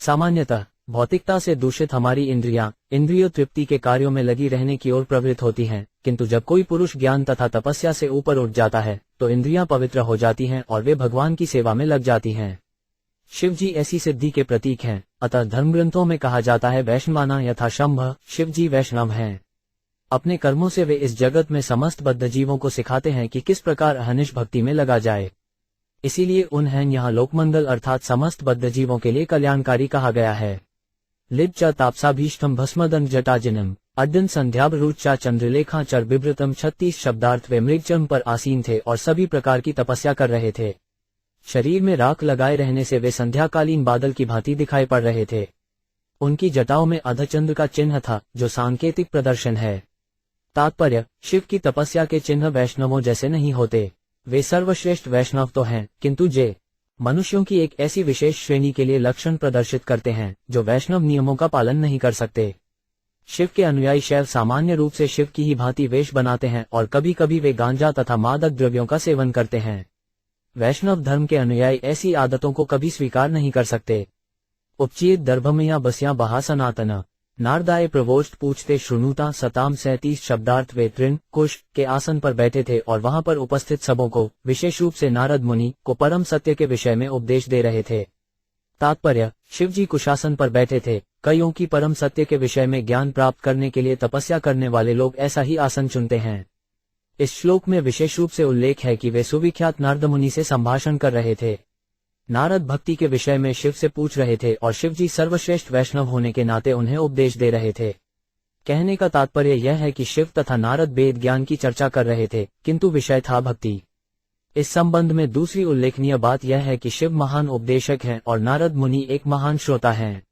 सामान्यतः भौतिकता से दूषित हमारी इंद्रियां इंद्रिय तृप्ति के कार्यों में लगी रहने की ओर प्रवृत्त होती हैं, किंतु जब कोई पुरुष ज्ञान तथा तपस्या से ऊपर उठ जाता है तो इंद्रियां पवित्र हो जाती हैं और वे भगवान की सेवा में लग जाती हैं। शिवजी ऐसी सिद्धि के प्रतीक हैं, अतः धर्मग्रंथों में कहा जाता है वैष्णवाना यथा शंभ, शिवजी वैष्णव हैं। अपने कर्मों से वे इस जगत में समस्त बद्ध जीवों को सिखाते हैं कि किस प्रकार अहनिश भक्ति में लगा जाए। इसीलिए उन्हें यहाँ लोकमंगल अर्थात समस्त बद्ध जीवों के लिए कल्याणकारी कहा गया है। लिप च तापसाभीष्टम भस्मदन जटाजिनम अड्डन संध्याभरूचा चंद्रलेखा चर बिभृतम 36 शब्दार्थ। वे मृगचर्म पर आसीन थे और सभी प्रकार की तपस्या कर रहे थे। शरीर में राख लगाए रहने से वे संध्याकालीन बादल की भांति दिखाई पड़ रहे थे। उनकी जटाओं में अर्धचंद्र का चिन्ह था, जो सांकेतिक प्रदर्शन है। तात्पर्य, शिव की तपस्या के चिन्ह वैष्णवों जैसे नहीं होते। वे सर्वश्रेष्ठ वैष्णव तो हैं, किंतु जे मनुष्यों की एक ऐसी विशेष श्रेणी के लिए लक्षण प्रदर्शित करते हैं जो वैष्णव नियमों का पालन नहीं कर सकते। शिव के अनुयायी शैव सामान्य रूप से शिव की ही भांति वेश बनाते हैं और कभी कभी वे गांजा तथा मादक द्रव्यों का सेवन करते हैं। वैष्णव धर्म के अनुयायी ऐसी आदतों को कभी स्वीकार नहीं कर सकते। उपचीत दर्भमया बस्या बहा सनातना नारदाय प्रवोष्ट पूछते श्रुणुता सताम 37 शब्दार्थ। वे तृण कुश के आसन पर बैठे थे और वहां पर उपस्थित सबों को, विशेष रूप से नारद मुनि को परम सत्य के विषय में उपदेश दे रहे थे। तात्पर्य, शिवजी कुशासन पर बैठे थे। कईयों की परम सत्य के विषय में ज्ञान प्राप्त करने के लिए तपस्या करने वाले लोग ऐसा ही आसन चुनते हैं। इस श्लोक में विशेष रूप से उल्लेख है कि वे सुविख्यात नारद मुनि से संभाषण कर रहे थे। नारद भक्ति के विषय में शिव से पूछ रहे थे और शिवजी सर्वश्रेष्ठ वैष्णव होने के नाते उन्हें उपदेश दे रहे थे। कहने का तात्पर्य यह है कि शिव तथा नारद वेद ज्ञान की चर्चा कर रहे थे, किंतु विषय था भक्ति। इस संबंध में दूसरी उल्लेखनीय बात यह है कि शिव महान उपदेशक हैं और नारद मुनि एक महान श्रोता हैं।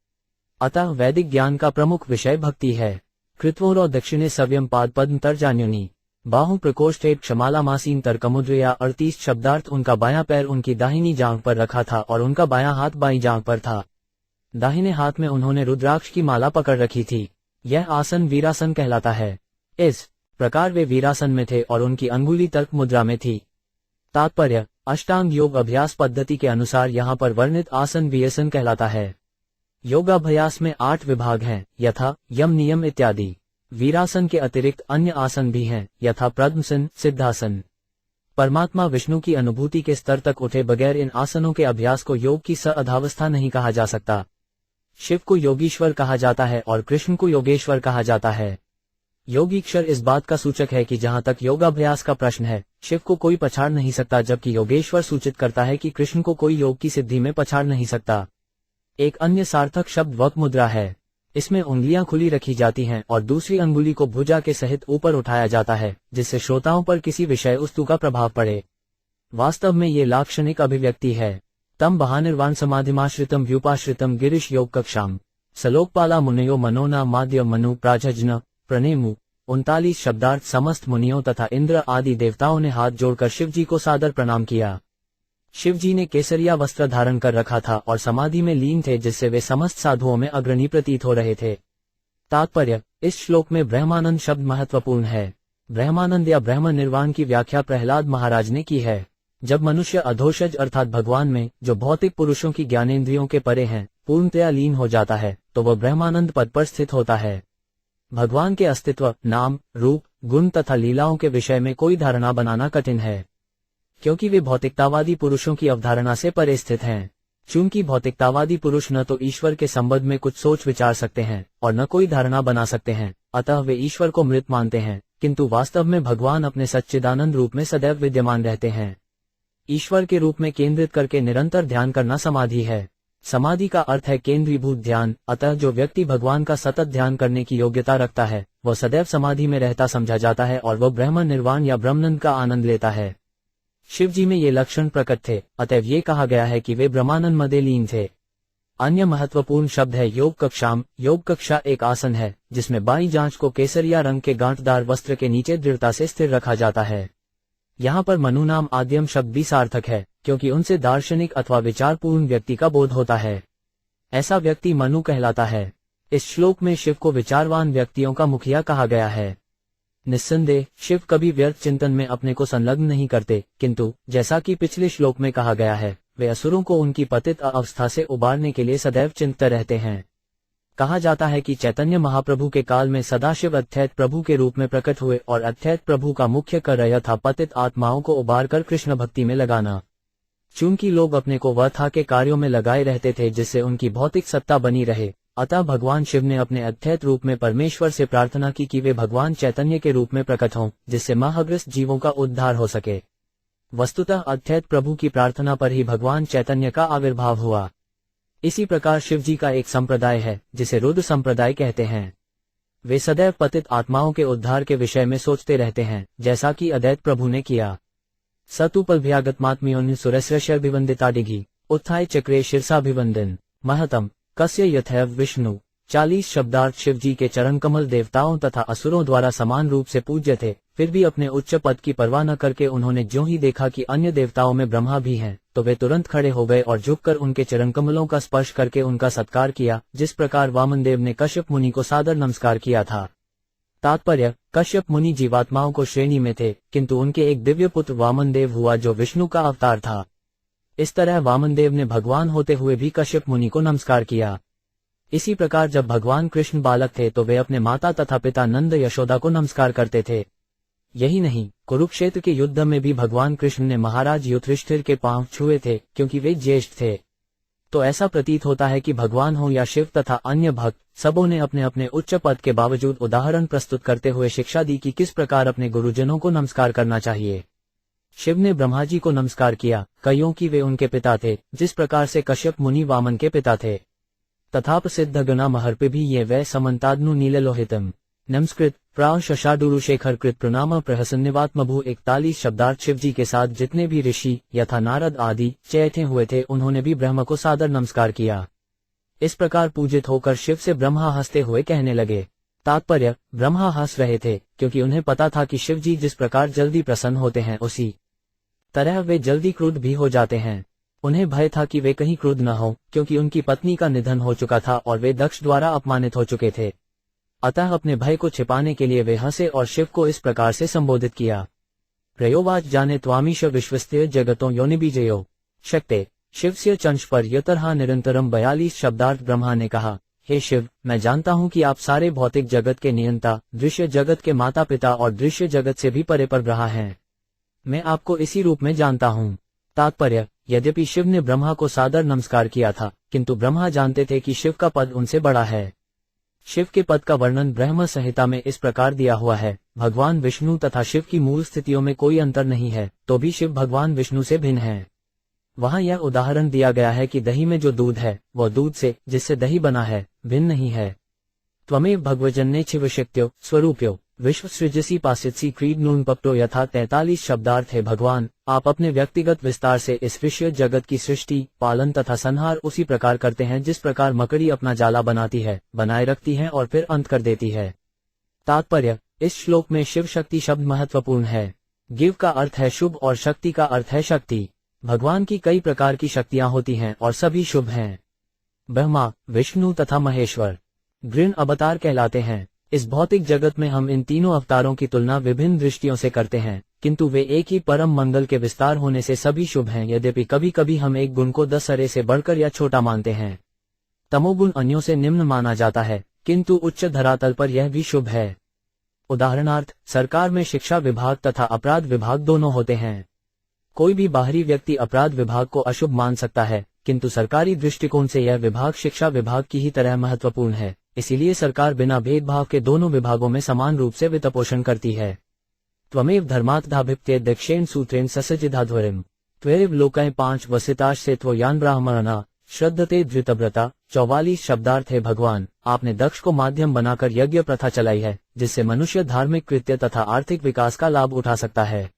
अतः वैदिक ज्ञान का प्रमुख विषय भक्ति है। कृत्वोरो दक्षिणे सव्यम पाद पद्म तर्जान्युनी बाहु प्रकोष्ठे क्षमालामासीन तर्कमुद्रया 38 शब्दार्थ। उनका बायां पैर उनकी दाहिनी जांघ पर रखा था और उनका बायां हाथ बाईं जांघ पर था। दाहिने हाथ में उन्होंने रुद्राक्ष की माला पकड़ रखी थी। यह आसन वीरासन कहलाता है। इस प्रकार वे वीरासन में थे और उनकी अंगुली तर्क मुद्रा में थी। तात्पर्य, अष्टांग योग अभ्यास पद्धति के अनुसार यहाँ पर वर्णित आसन वीयसन कहलाता है। योगाभ्यास में 8 विभाग हैं, यथा यम नियम इत्यादि। वीरासन के अतिरिक्त अन्य आसन भी हैं, यथा पद्मासन, सिद्धासन। परमात्मा विष्णु की अनुभूति के स्तर तक उठे बगैर इन आसनों के अभ्यास को योग की अधावस्था नहीं कहा जा सकता। शिव को योगीश्वर कहा जाता है और कृष्ण को योगेश्वर कहा जाता है। योगीक्षर इस बात का सूचक है कि जहां तक योगाभ्यास का प्रश्न है, शिव को कोई पछाड़ नहीं सकता, जबकि योगेश्वर सूचित करता है कि कृष्ण को कोई योग की सिद्धि में पछाड़ नहीं सकता। एक अन्य सार्थक शब्द वक मुद्रा है। इसमें उंगलियां खुली रखी जाती हैं और दूसरी अंगुली को भुजा के सहित ऊपर उठाया जाता है, जिससे श्रोताओं पर किसी विषय वस्तु का प्रभाव पड़े। वास्तव में ये लाक्षणिक अभिव्यक्ति है। तम बहानिर्वाण समाधिमाश्रितम व्यूपाश्रितम गिरीश योग कक्षाम सलोकपाला मुनयो मनोना माद्य मनु प्राजज्न प्रणेमु। 39 शब्दार्थ। समस्त मुनियों तथा इंद्र आदि देवताओं ने हाथ जोड़कर शिवजी को सादर प्रणाम किया। शिवजी ने केसरिया वस्त्र धारण कर रखा था और समाधि में लीन थे, जिससे वे समस्त साधुओं में अग्रणी प्रतीत हो रहे थे। तात्पर्य: इस श्लोक में ब्रह्मानंद शब्द महत्वपूर्ण है। ब्रह्मानंद या ब्रह्म निर्वाण की व्याख्या प्रहलाद महाराज ने की है। जब मनुष्य अधोषज अर्थात भगवान में, जो भौतिक पुरुषों की ज्ञानेंद्रियों के परे हैं, पूर्णतया लीन हो जाता है, तो वह ब्रह्मानंद पद पर स्थित होता है। भगवान के अस्तित्व, नाम, रूप, गुण तथा लीलाओं के विषय में कोई धारणा बनाना कठिन है, क्योंकि वे भौतिकतावादी पुरुषों की अवधारणा से परे स्थित हैं। चूंकि भौतिकतावादी पुरुष न तो ईश्वर के संबंध में कुछ सोच विचार सकते हैं और न कोई धारणा बना सकते हैं, अतः वे ईश्वर को मृत मानते हैं, किंतु वास्तव में भगवान अपने सच्चिदानंद रूप में सदैव विद्यमान रहते हैं। ईश्वर के रूप में केंद्रित करके निरंतर ध्यान करना समाधि है। समाधि का अर्थ है केंद्रीभूत ध्यान, अतः जो व्यक्ति भगवान का सतत ध्यान करने की योग्यता रखता है, वह सदैव समाधि में रहता समझा जाता है और वह ब्रह्म निर्वाण या ब्रह्मानंद का आनंद लेता है। शिवजी में ये लक्षण प्रकट थे, अतएव ये कहा गया है कि वे ब्रह्मानंद मदे लीन थे। अन्य महत्वपूर्ण शब्द है योग कक्षाम। योग कक्षा एक आसन है जिसमें बाईं जांच को केसरिया रंग के गांठदार वस्त्र के नीचे दृढ़ता से स्थिर रखा जाता है। यहाँ पर मनु नाम आद्यम शब्द भी सार्थक है, क्योंकि उनसे दार्शनिक अथवा विचारपूर्ण व्यक्ति का बोध होता है। ऐसा व्यक्ति मनु कहलाता है। इस श्लोक में शिव को विचारवान व्यक्तियों का मुखिया कहा गया है। निस्संदेह शिव कभी व्यर्थ चिंतन में अपने को संलग्न नहीं करते, किंतु जैसा कि पिछले श्लोक में कहा गया है, वे असुरों को उनकी पतित अवस्था से उबारने के लिए सदैव चिंतित रहते हैं। कहा जाता है कि चैतन्य महाप्रभु के काल में सदाशिव अद्वैत प्रभु के रूप में प्रकट हुए और अद्वैत प्रभु का मुख्य कार्य था पतित आत्माओं को उबारकर कृष्ण भक्ति में लगाना। चूंकि लोग अपने को व्यर्थ के कार्यों में लगाए रहते थे जिससे उनकी भौतिक सत्ता बनी रहे, अतः भगवान शिव ने अपने अद्वैत रूप में परमेश्वर से प्रार्थना की कि वे भगवान चैतन्य के रूप में प्रकट हों, जिससे मोहग्रस्त जीवों का उद्धार हो सके। वस्तुतः अद्वैत प्रभु की प्रार्थना पर ही भगवान चैतन्य का आविर्भाव हुआ। इसी प्रकार शिवजी का एक संप्रदाय है जिसे रुद्र संप्रदाय कहते हैं। वे सदैव पतित आत्माओं के उद्धार के विषय में सोचते रहते हैं, जैसा कि अद्वैत प्रभु ने किया। सतुपलभ्यागतमात्म्योनि सुरस्यभिवंदिताडिघि उत्थाय चक्रे शीर्षाभिवंदन महतम कस्य यथैव विष्णु। 40 शब्दार्थ। शिवजी के चरण कमल देवताओं तथा असुरों द्वारा समान रूप से पूज्य थे, फिर भी अपने उच्च पद की परवाह न करके उन्होंने ज्यों ही देखा कि अन्य देवताओं में ब्रह्मा भी हैं, तो वे तुरंत खड़े हो गए और झुककर उनके चरण कमलों का स्पर्श करके उनका सत्कार किया, जिस प्रकार वामनदेव ने कश्यप मुनि को सादर नमस्कार किया था। तात्पर्य: कश्यप मुनि जीवात्माओं को श्रेणी में थे, किंतु उनके एक दिव्य पुत्र वामनदेव हुआ जो विष्णु का अवतार था। इस तरह वामनदेव ने भगवान होते हुए भी कश्यप मुनि को नमस्कार किया। इसी प्रकार जब भगवान कृष्ण बालक थे तो वे अपने माता तथा पिता नंद यशोदा को नमस्कार करते थे। यही नहीं, कुरुक्षेत्र के युद्ध में भी भगवान कृष्ण ने महाराज युधिष्ठिर के पांव छुए थे, क्योंकि वे ज्येष्ठ थे। तो ऐसा प्रतीत होता है कि भगवान हो या शिव तथा अन्य भक्त, सबों ने अपने अपने उच्च पद के बावजूद उदाहरण प्रस्तुत करते हुए शिक्षा दी कि किस प्रकार अपने गुरुजनों को नमस्कार करना चाहिए। शिव ने ब्रह्मा जी को नमस्कार किया, कईयों की वे उनके पिता थे, जिस प्रकार से कश्यप मुनि वामन के पिता थे। तथा प्रसिद्ध गणा महर्पे भी ये वै समन्ताद्नु नीललोहितम नमस्कृत प्राण शशाडुरु शेखर कृत प्रणाम प्रहसन्निवात्मभू। 41 शब्दार्थ। शिवजी के साथ जितने भी ऋषि यथा नारद आदि चैथे हुए थे, उन्होंने भी ब्रह्म को सादर नमस्कार किया। इस प्रकार पूजित होकर शिव से ब्रह्मा हंसते हुए कहने लगे। तात्पर्य: ब्रह्मा हंस रहे थे क्योंकि उन्हें पता था कि शिवजी जिस प्रकार जल्दी प्रसन्न होते हैं, उसी तरह वे जल्दी क्रुद्ध भी हो जाते हैं। उन्हें भय था कि वे कहीं क्रुद्ध न हो, क्योंकि उनकी पत्नी का निधन हो चुका था और वे दक्ष द्वारा अपमानित हो चुके थे। अतः अपने भय को छिपाने के लिए वे हंसे और शिव को इस प्रकार से संबोधित किया। प्रयोवाच जाने त्वामीश विश्वस्ते जगतों योनिबीजयो शक्ते शिवस्य चंश पर यतरहा निरंतरम। 42 शब्दार्थ। ब्रह्मा ने कहा, हे शिव, मैं जानता हूँ कि आप सारे भौतिक जगत के नियंता, दृश्य जगत के माता पिता और दृश्य जगत से भी परे पर रहा हैं। मैं आपको इसी रूप में जानता हूँ। तात्पर्य: यद्यपि शिव ने ब्रह्मा को सादर नमस्कार किया था, किंतु ब्रह्मा जानते थे कि शिव का पद उनसे बड़ा है। शिव के पद का वर्णन ब्रह्म संहिता में इस प्रकार दिया हुआ है: भगवान विष्णु तथा शिव की मूल स्थितियों में कोई अंतर नहीं है, तो भी शिव भगवान विष्णु से भिन्न है। वहाँ यह उदाहरण दिया गया है कि दही में जो दूध है, वह दूध से जिससे दही बना है, भिन्न नहीं है। त्वमेव भगवजन्ने शिवशक्त्यो स्वरूप्यो विश्व सृजसी पासित्सी क्रीड नून पप्टो यथा 43 शब्दार्थ है भगवान, आप अपने व्यक्तिगत विस्तार से इस विश्व जगत की सृष्टि, पालन तथा संहार उसी प्रकार करते हैं जिस प्रकार मकड़ी अपना जाला बनाती है, बनाए रखती है और फिर अंत कर देती है। तात्पर्य, इस श्लोक में शिव शक्ति शब्द महत्वपूर्ण है। गिव का अर्थ है शुभ और शक्ति का अर्थ है शक्ति। भगवान की कई प्रकार की शक्तियां होती हैं और सभी शुभ हैं। ब्रह्मा, विष्णु तथा महेश्वर गृण अवतार कहलाते हैं। इस भौतिक जगत में हम इन तीनों अवतारों की तुलना विभिन्न दृष्टियों से करते हैं, किंतु वे एक ही परम मंगल के विस्तार होने से सभी शुभ हैं। यद्यपि कभी कभी हम एक गुण को 10 अरे से बढ़कर या छोटा मानते हैं। तमोगुण अन्यों से निम्न माना जाता है, किंतु उच्च धरातल पर यह भी शुभ है। उदाहरणार्थ, सरकार में शिक्षा विभाग तथा अपराध विभाग दोनों होते हैं। कोई भी बाहरी व्यक्ति अपराध विभाग को अशुभ मान सकता है, किंतु सरकारी दृष्टिकोण से यह विभाग शिक्षा विभाग की ही तरह महत्वपूर्ण है। इसीलिए सरकार बिना भेदभाव के दोनों विभागों में समान रूप से वित्तपोषण करती है। त्वमेव धर्मात्धाभिप्ते दक्षेण सूत्रेण ससजिधाध्वरिम त्वेव लोकाय 5 वसिताश से त्वयान ब्राह्मणा श्रद्धते धृतव्रता। 44 शब्दार्थ है भगवान, आपने दक्ष को माध्यम बनाकर यज्ञ प्रथा चलाई है, जिससे मनुष्य धार्मिक कृत्य तथा आर्थिक विकास का लाभ उठा सकता है।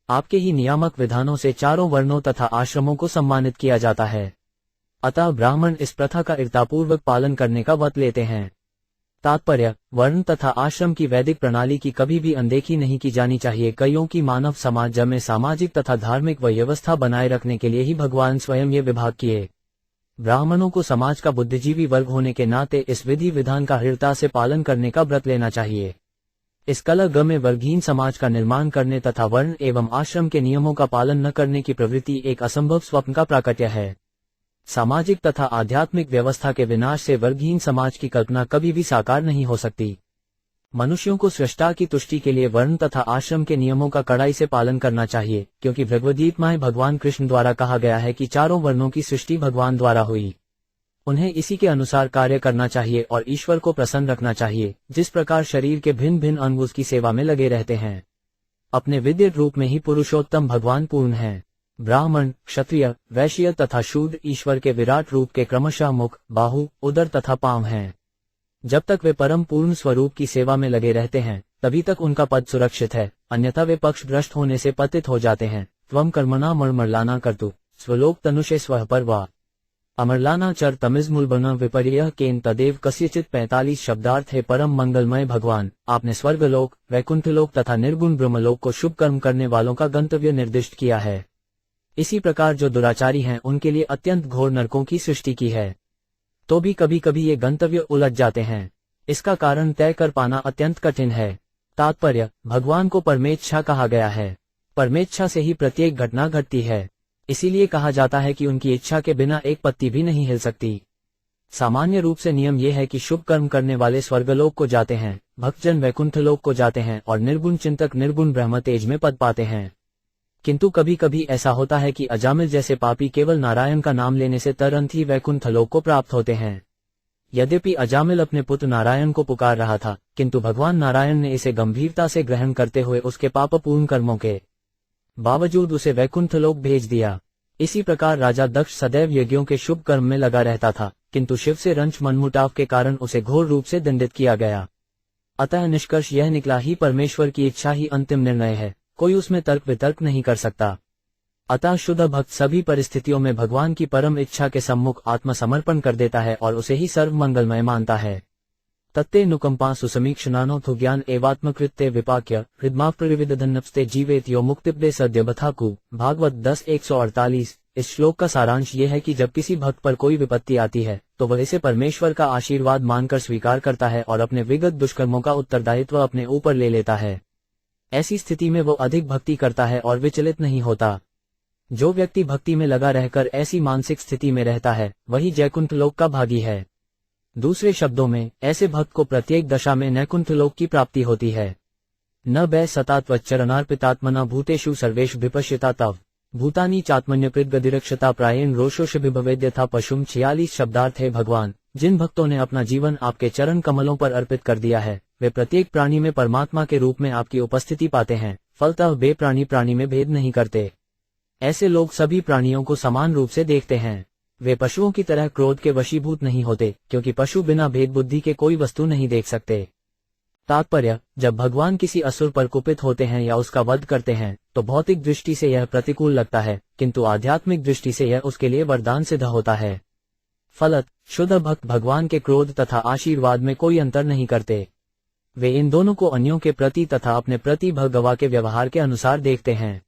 आपके ही नियामक विधानों से चारों वर्णों तथा आश्रमों को सम्मानित किया जाता है। अतः ब्राह्मण इस प्रथा का इर्तापूर्वक पालन करने का व्रत लेते हैं। तात्पर्य, वर्ण तथा आश्रम की वैदिक प्रणाली की कभी भी अनदेखी नहीं की जानी चाहिए। कईयों की मानव समाज में सामाजिक तथा धार्मिक व्यवस्था बनाए रखने के लिए ही भगवान स्वयं ये विभाग किए। ब्राह्मणों को समाज का बुद्धिजीवी वर्ग होने के नाते इस विधि विधान का दृढ़ता से पालन करने का व्रत लेना चाहिए। इस कलह में वर्गहीन समाज का निर्माण करने तथा वर्ण एवं आश्रम के नियमों का पालन न करने की प्रवृत्ति एक असंभव स्वप्न का प्राकट्य है। सामाजिक तथा आध्यात्मिक व्यवस्था के विनाश से वर्गहीन समाज की कल्पना कभी भी साकार नहीं हो सकती। मनुष्यों को सृष्टा की तुष्टि के लिए वर्ण तथा आश्रम के नियमों का कड़ाई से पालन करना चाहिए, क्योंकि भगवद्गीता में भगवान कृष्ण द्वारा कहा गया है कि चारों वर्णों की सृष्टि भगवान द्वारा हुई। उन्हें इसी के अनुसार कार्य करना चाहिए और ईश्वर को प्रसन्न रखना चाहिए। जिस प्रकार शरीर के भिन्न भिन्न अंग उसकी सेवा में लगे रहते हैं, अपने विद्युत रूप में ही पुरुषोत्तम भगवान पूर्ण हैं। ब्राह्मण, क्षत्रिय, वैश्य तथा शूद्र ईश्वर के विराट रूप के क्रमशः मुख, बाहु, उदर तथा पांव हैं। जब तक वे परम पूर्ण स्वरूप की सेवा में लगे रहते हैं, तभी तक उनका पद सुरक्षित है, अन्यथा वे पक्ष भ्रष्ट होने से पतित हो जाते हैं। त्वम कर्मणा मर्मलाना कर्तु स्वलोक तनुषे स्वः परवा अमरलाना चर तमिज मूलबना विपर्यय केन तदेव कस्यचित। 45 शब्दार्थ है परम मंगलमय भगवान, आपने स्वर्गलोक, वैकुंठलोक तथा निर्गुण ब्रह्मलोक को शुभ कर्म करने वालों का गंतव्य निर्दिष्ट किया है। इसी प्रकार जो दुराचारी हैं उनके लिए अत्यंत घोर नरकों की सृष्टि की है। तो भी कभी कभी ये गंतव्य उलझ जाते हैं। इसका कारण तय कर पाना अत्यंत कठिन है। तात्पर्य, भगवान को परमेच्छा कहा गया है। परमेच्छा से ही प्रत्येक घटना घटती है। इसीलिए कहा जाता है कि उनकी इच्छा के बिना एक पत्ती भी नहीं हिल सकती। सामान्य रूप से नियम यह है कि शुभ कर्म करने वाले स्वर्गलोक को जाते हैं, भक्तजन वैकुंठलोक को जाते हैं और निर्गुण चिंतक निर्गुण ब्रह्म तेज में पद पाते हैं। किंतु कभी कभी ऐसा होता है कि अजामिल जैसे पापी केवल नारायण का नाम लेने से तुरंत ही वैकुंठलोक को प्राप्त होते हैं। यद्यपि अजामिल अपने पुत्र नारायण को पुकार रहा था, किंतु भगवान नारायण ने इसे गंभीरता से ग्रहण करते हुए उसके पापपूर्ण कर्मों के बावजूद उसे वैकुंठलोक भेज दिया। इसी प्रकार राजा दक्ष सदैव यज्ञों के शुभ कर्म में लगा रहता था, किंतु शिव से रंच मनमुटाव के कारण उसे घोर रूप से दंडित किया गया। अतः निष्कर्ष यह निकला ही परमेश्वर की इच्छा ही अंतिम निर्णय है, कोई उसमें तर्क वितर्क नहीं कर सकता। अतः शुद्ध भक्त सभी परिस्थितियों में भगवान की परम इच्छा के सम्मुख आत्मसमर्पण कर देता है और उसे ही सर्व मंगलमय मानता है। तत्ते नुकंपा सुसमीक्षणानोथु ज्ञान एवात्मकृत्य विपाक्य हृदमाप्रविविदधन्नप्स्ते जीवेत यो मुक्तिपदे सद्य बथाकु। भागवत 10:148। इस श्लोक का सारांश ये है कि जब किसी भक्त पर कोई विपत्ति आती है तो वह इसे परमेश्वर का आशीर्वाद मानकर स्वीकार करता है और अपने विगत दुष्कर्मों का उत्तरदायित्व अपने ऊपर ले लेता है। ऐसी स्थिति में वो अधिक भक्ति करता है और विचलित नहीं होता। जो व्यक्ति भक्ति में लगा रहकर ऐसी मानसिक स्थिति में रहता है वही जयकुंठलोक का भागी है। दूसरे शब्दों में, ऐसे भक्त को प्रत्येक दशा में नैकुंठलोक की प्राप्ति होती है। न बै सतात्वच्चरणार्पितात्मना भूतेषु सर्वेषु विपश्यता तव भूतानी चात्मन्यकृतगदिरक्षता प्रायेण रोषोषभिभवेद्यथा पशुम। 46 शब्दार्थ है भगवान, जिन भक्तों ने अपना जीवन आपके चरण कमलों पर अर्पित कर दिया है वे प्रत्येक प्राणी में परमात्मा के रूप में आपकी उपस्थिति पाते हैं, फलतः वे प्राणी प्राणी में भेद नहीं करते। ऐसे लोग सभी प्राणियों को समान रूप से देखते हैं। वे पशुओं की तरह क्रोध के वशीभूत नहीं होते, क्योंकि पशु बिना भेद बुद्धि के कोई वस्तु नहीं देख सकते। तात्पर्य, जब भगवान किसी असुर पर कुपित होते हैं या उसका वध करते हैं तो भौतिक दृष्टि से यह प्रतिकूल लगता है, किंतु आध्यात्मिक दृष्टि से यह उसके लिए वरदान सिद्ध होता है। फलत, शुद्ध भक्त भगवान के क्रोध तथा आशीर्वाद में कोई अंतर नहीं करते। वे इन दोनों को अन्यों के प्रति तथा अपने प्रति भगवा के व्यवहार के अनुसार देखते हैं।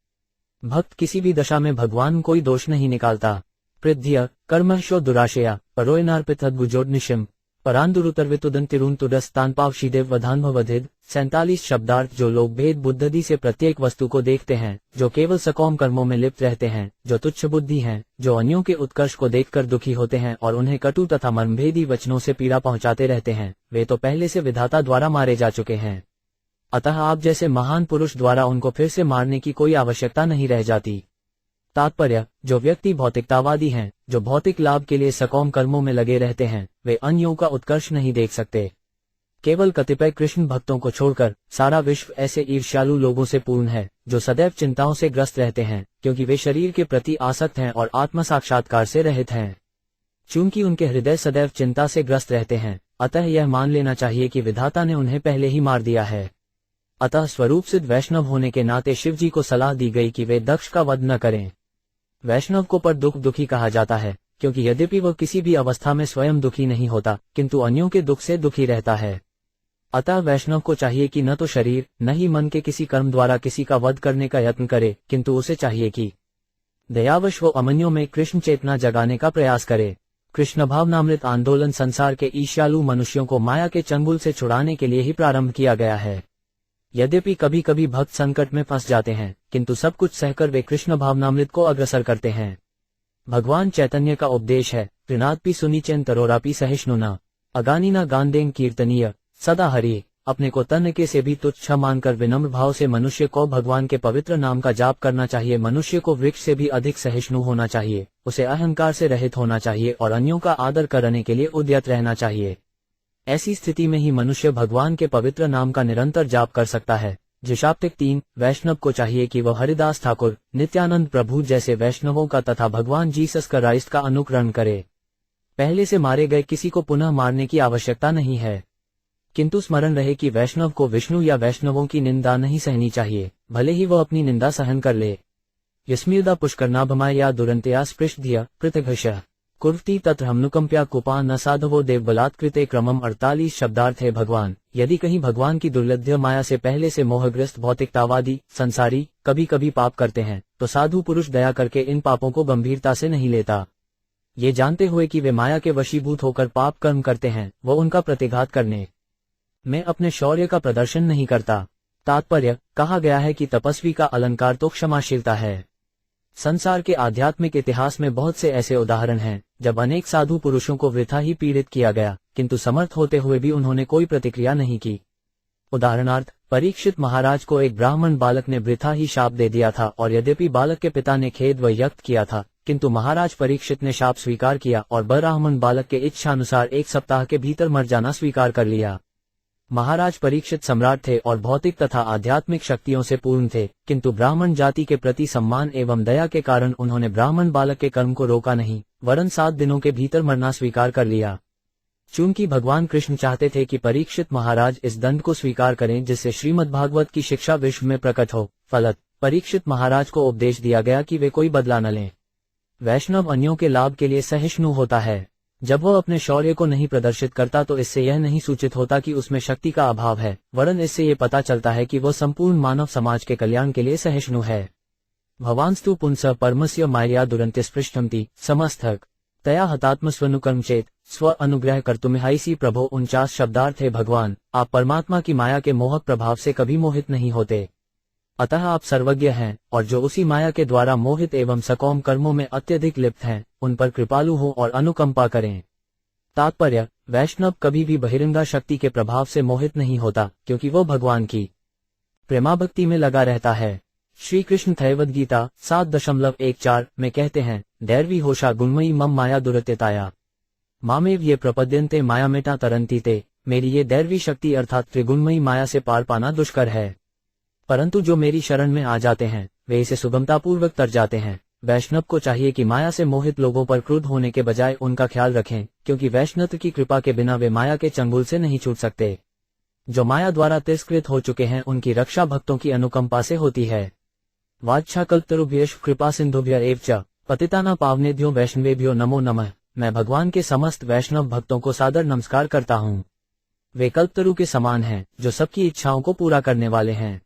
भक्त किसी भी दशा में भगवान कोई दोष नहीं निकालता। पृथ्य कर्मशो दुराशया परोयनार्पितद्गुजोडनिशम परांदुरुतर्वितुदंतिरुंतुडस्तानपावशीदेव वधान्भवधिद 47 शब्दार्थ। जो लोग भेद बुद्धि से प्रत्येक वस्तु को देखते हैं, जो केवल सकौम कर्मों में लिप्त रहते हैं, जो तुच्छ बुद्धि हैं, जो अन्यों के उत्कर्ष को देखकर दुखी होते हैं और उन्हें कटु तथा मर्मभेदी वचनों से पीड़ा पहुंचाते रहते हैं, वे तो पहले से विधाता द्वारा मारे जा चुके हैं। अतः आप जैसे महान पुरुष द्वारा उनको फिर से मारने की कोई आवश्यकता नहीं रह जाती। तात्पर्य, जो व्यक्ति भौतिकतावादी हैं, जो भौतिक लाभ के लिए सकौम कर्मों में लगे रहते हैं, वे अन्यों का उत्कर्ष नहीं देख सकते। केवल कतिपय कृष्ण भक्तों को छोड़कर सारा विश्व ऐसे ईर्ष्यालु लोगों से पूर्ण है, जो सदैव चिंताओं से ग्रस्त रहते हैं, क्योंकि वे शरीर के प्रति आसक्त हैं और आत्म साक्षात्कार से रहित हैं। चूंकि उनके हृदय सदैव चिंता से ग्रस्त रहते हैं, अतः यह मान लेना चाहिए कि विधाता ने उन्हें पहले ही मार दिया है। अतः स्वरूप सिद्ध वैष्णव होने के नाते शिवजी को सलाह दी गई कि वे दक्ष का वध न करें। वैष्णव को पर दुखी कहा जाता है, क्योंकि यद्यपि वह किसी भी अवस्था में स्वयं दुखी नहीं होता, किंतु अन्यों के दुख से दुखी रहता है। अतः वैष्णव को चाहिए कि न तो शरीर न ही मन के किसी कर्म द्वारा किसी का वध करने का यत्न करे, किंतु उसे चाहिए कि दयावश वो अमन्यों में कृष्ण चेतना जगाने का प्रयास करे। कृष्ण भावनामृत आंदोलन संसार के ईर्ष्यालु मनुष्यों को माया के चंगुल से छुड़ाने के लिए ही प्रारंभ किया गया है। यद्यपि कभी कभी भक्त संकट में फंस जाते हैं, किंतु सब कुछ सहकर वे कृष्ण भावनामृत को अग्रसर करते हैं। भगवान चैतन्य का उपदेश है, कृणादपि सुनिचैन तरोरापि सहिष्णुना अगानीना गांडेन कीर्तनीय सदा हरि। अपने को तन्के से भी तुच्छ मानकर विनम्र भाव से मनुष्य को भगवान के पवित्र नाम का जाप करना चाहिए। मनुष्य को वृक्ष से भी अधिक सहिष्णु होना चाहिए, उसे अहंकार से रहित होना चाहिए और अन्यों का आदर करने के लिए उद्यत रहना चाहिए। ऐसी स्थिति में ही मनुष्य भगवान के पवित्र नाम का निरंतर जाप कर सकता है। जिशाप्तिक 3, वैष्णव को चाहिए कि वह हरिदास ठाकुर, नित्यानंद प्रभु जैसे वैष्णवों का तथा भगवान जीसस क्राइस्ट का अनुकरण करे। पहले से मारे गए किसी को पुनः मारने की आवश्यकता नहीं है, किंतु स्मरण रहे कि वैष्णव को विष्णु या वैष्णवों की निंदा नहीं सहनी चाहिए, भले ही वह अपनी निंदा सहन कर ले। यस्मिर्दा पुष्करनाभमाय या दुरंतया स्पृष्टधिया पृथगशः कुर्वती तत्र हमनुकंप्या कुपा न साधवो देव बलात्कृते क्रमम 48 शब्दार्थ है। भगवान, यदि कहीं भगवान की दुर्लभ्य माया से पहले से मोहग्रस्त भौतिकतावादी संसारी कभी कभी पाप करते हैं, तो साधु पुरुष दया करके इन पापों को गंभीरता से नहीं लेता। ये जानते हुए कि वे माया के वशीभूत होकर पाप कर्म करते हैं, वो उनका प्रतिघात करने में अपने शौर्य का प्रदर्शन नहीं करता। तात्पर्य, कहा गया है कि तपस्वी का अलंकार तो क्षमाशीलता है। संसार के आध्यात्मिक इतिहास में बहुत से ऐसे उदाहरण हैं जब अनेक साधु पुरुषों को वृथा ही पीड़ित किया गया, किंतु समर्थ होते हुए भी उन्होंने कोई प्रतिक्रिया नहीं की। उदाहरणार्थ, परीक्षित महाराज को एक ब्राह्मण बालक ने वृथा ही शाप दे दिया था, और यद्यपि बालक के पिता ने खेद व्यक्त किया था, किंतु महाराज परीक्षित ने शाप स्वीकार किया और ब्राह्मण बालक के इच्छानुसार 1 सप्ताह के भीतर मर जाना स्वीकार कर लिया। महाराज परीक्षित सम्राट थे और भौतिक तथा आध्यात्मिक शक्तियों से पूर्ण थे, किंतु ब्राह्मण जाति के प्रति सम्मान एवं दया के कारण उन्होंने ब्राह्मण बालक के कर्म को रोका नहीं, वरन 7 दिनों के भीतर मरना स्वीकार कर लिया। चूंकि भगवान कृष्ण चाहते थे कि परीक्षित महाराज इस दंड को स्वीकार करें जिससे श्रीमद्भागवत की शिक्षा विश्व में प्रकट हो, फलत परीक्षित महाराज को उपदेश दिया गया कि वे कोई बदला न लें। वैष्णव अन्यों के लाभ के लिए सहिष्णु होता है। जब वह अपने शौर्य को नहीं प्रदर्शित करता तो इससे यह नहीं सूचित होता कि उसमें शक्ति का अभाव है, वरन इससे ये पता चलता है कि वह संपूर्ण मानव समाज के कल्याण के लिए सहिष्णु है। भवांस्तु पुंसः परमस्य माया दुरंत्यस्पृष्टंति समस्थक तया हतात्म स्वनुकर्म चेत स्व अनुग्रह कर्तुमिहाइसी प्रभो 49 शब्दार्थ है। भगवान, आप परमात्मा की माया के मोहक प्रभाव से कभी मोहित नहीं होते, अतः आप सर्वज्ञ हैं, और जो उसी माया के द्वारा मोहित एवं सकौम कर्मों में अत्यधिक लिप्त हैं, उन पर कृपालु हो और अनुकंपा करें। तात्पर्य, वैष्णव कभी भी बहिरंगा शक्ति के प्रभाव से मोहित नहीं होता, क्योंकि वो भगवान की प्रेमाभक्ति में लगा रहता है। श्री कृष्ण थैवद गीता 7.14 में कहते हैं, दैर्वी होशा गुणमयी मम माया दुरत्यताया मामेव ये प्रपद्यन्ते माया मेटा तरंती ते। मेरी ये दैर्वी शक्ति अर्थात त्रिगुणमयी माया से पार पाना दुष्कर है, परंतु जो मेरी शरण में आ जाते हैं वे इसे सुगमतापूर्वक तर जाते हैं। वैष्णव को चाहिए कि माया से मोहित लोगों पर क्रुद्ध होने के बजाय उनका ख्याल रखें, क्योंकि वैष्णव की कृपा के बिना वे माया के चंगुल से नहीं छूट सकते। जो माया द्वारा तिरस्कृत हो चुके हैं उनकी रक्षा भक्तों की अनुकंपा से होती है। वाच्छाकल्पतरुभ्यश्च कृपा सिंधुभ्य एव च पतितानां पावनेभ्यो वैष्णवेभ्यो नमो नमः। मैं भगवान के समस्त वैष्णव भक्तों को सादर नमस्कार करता हूँ। वे कल्पतरु के समान हैं, जो सबकी इच्छाओं को पूरा करने वाले हैं।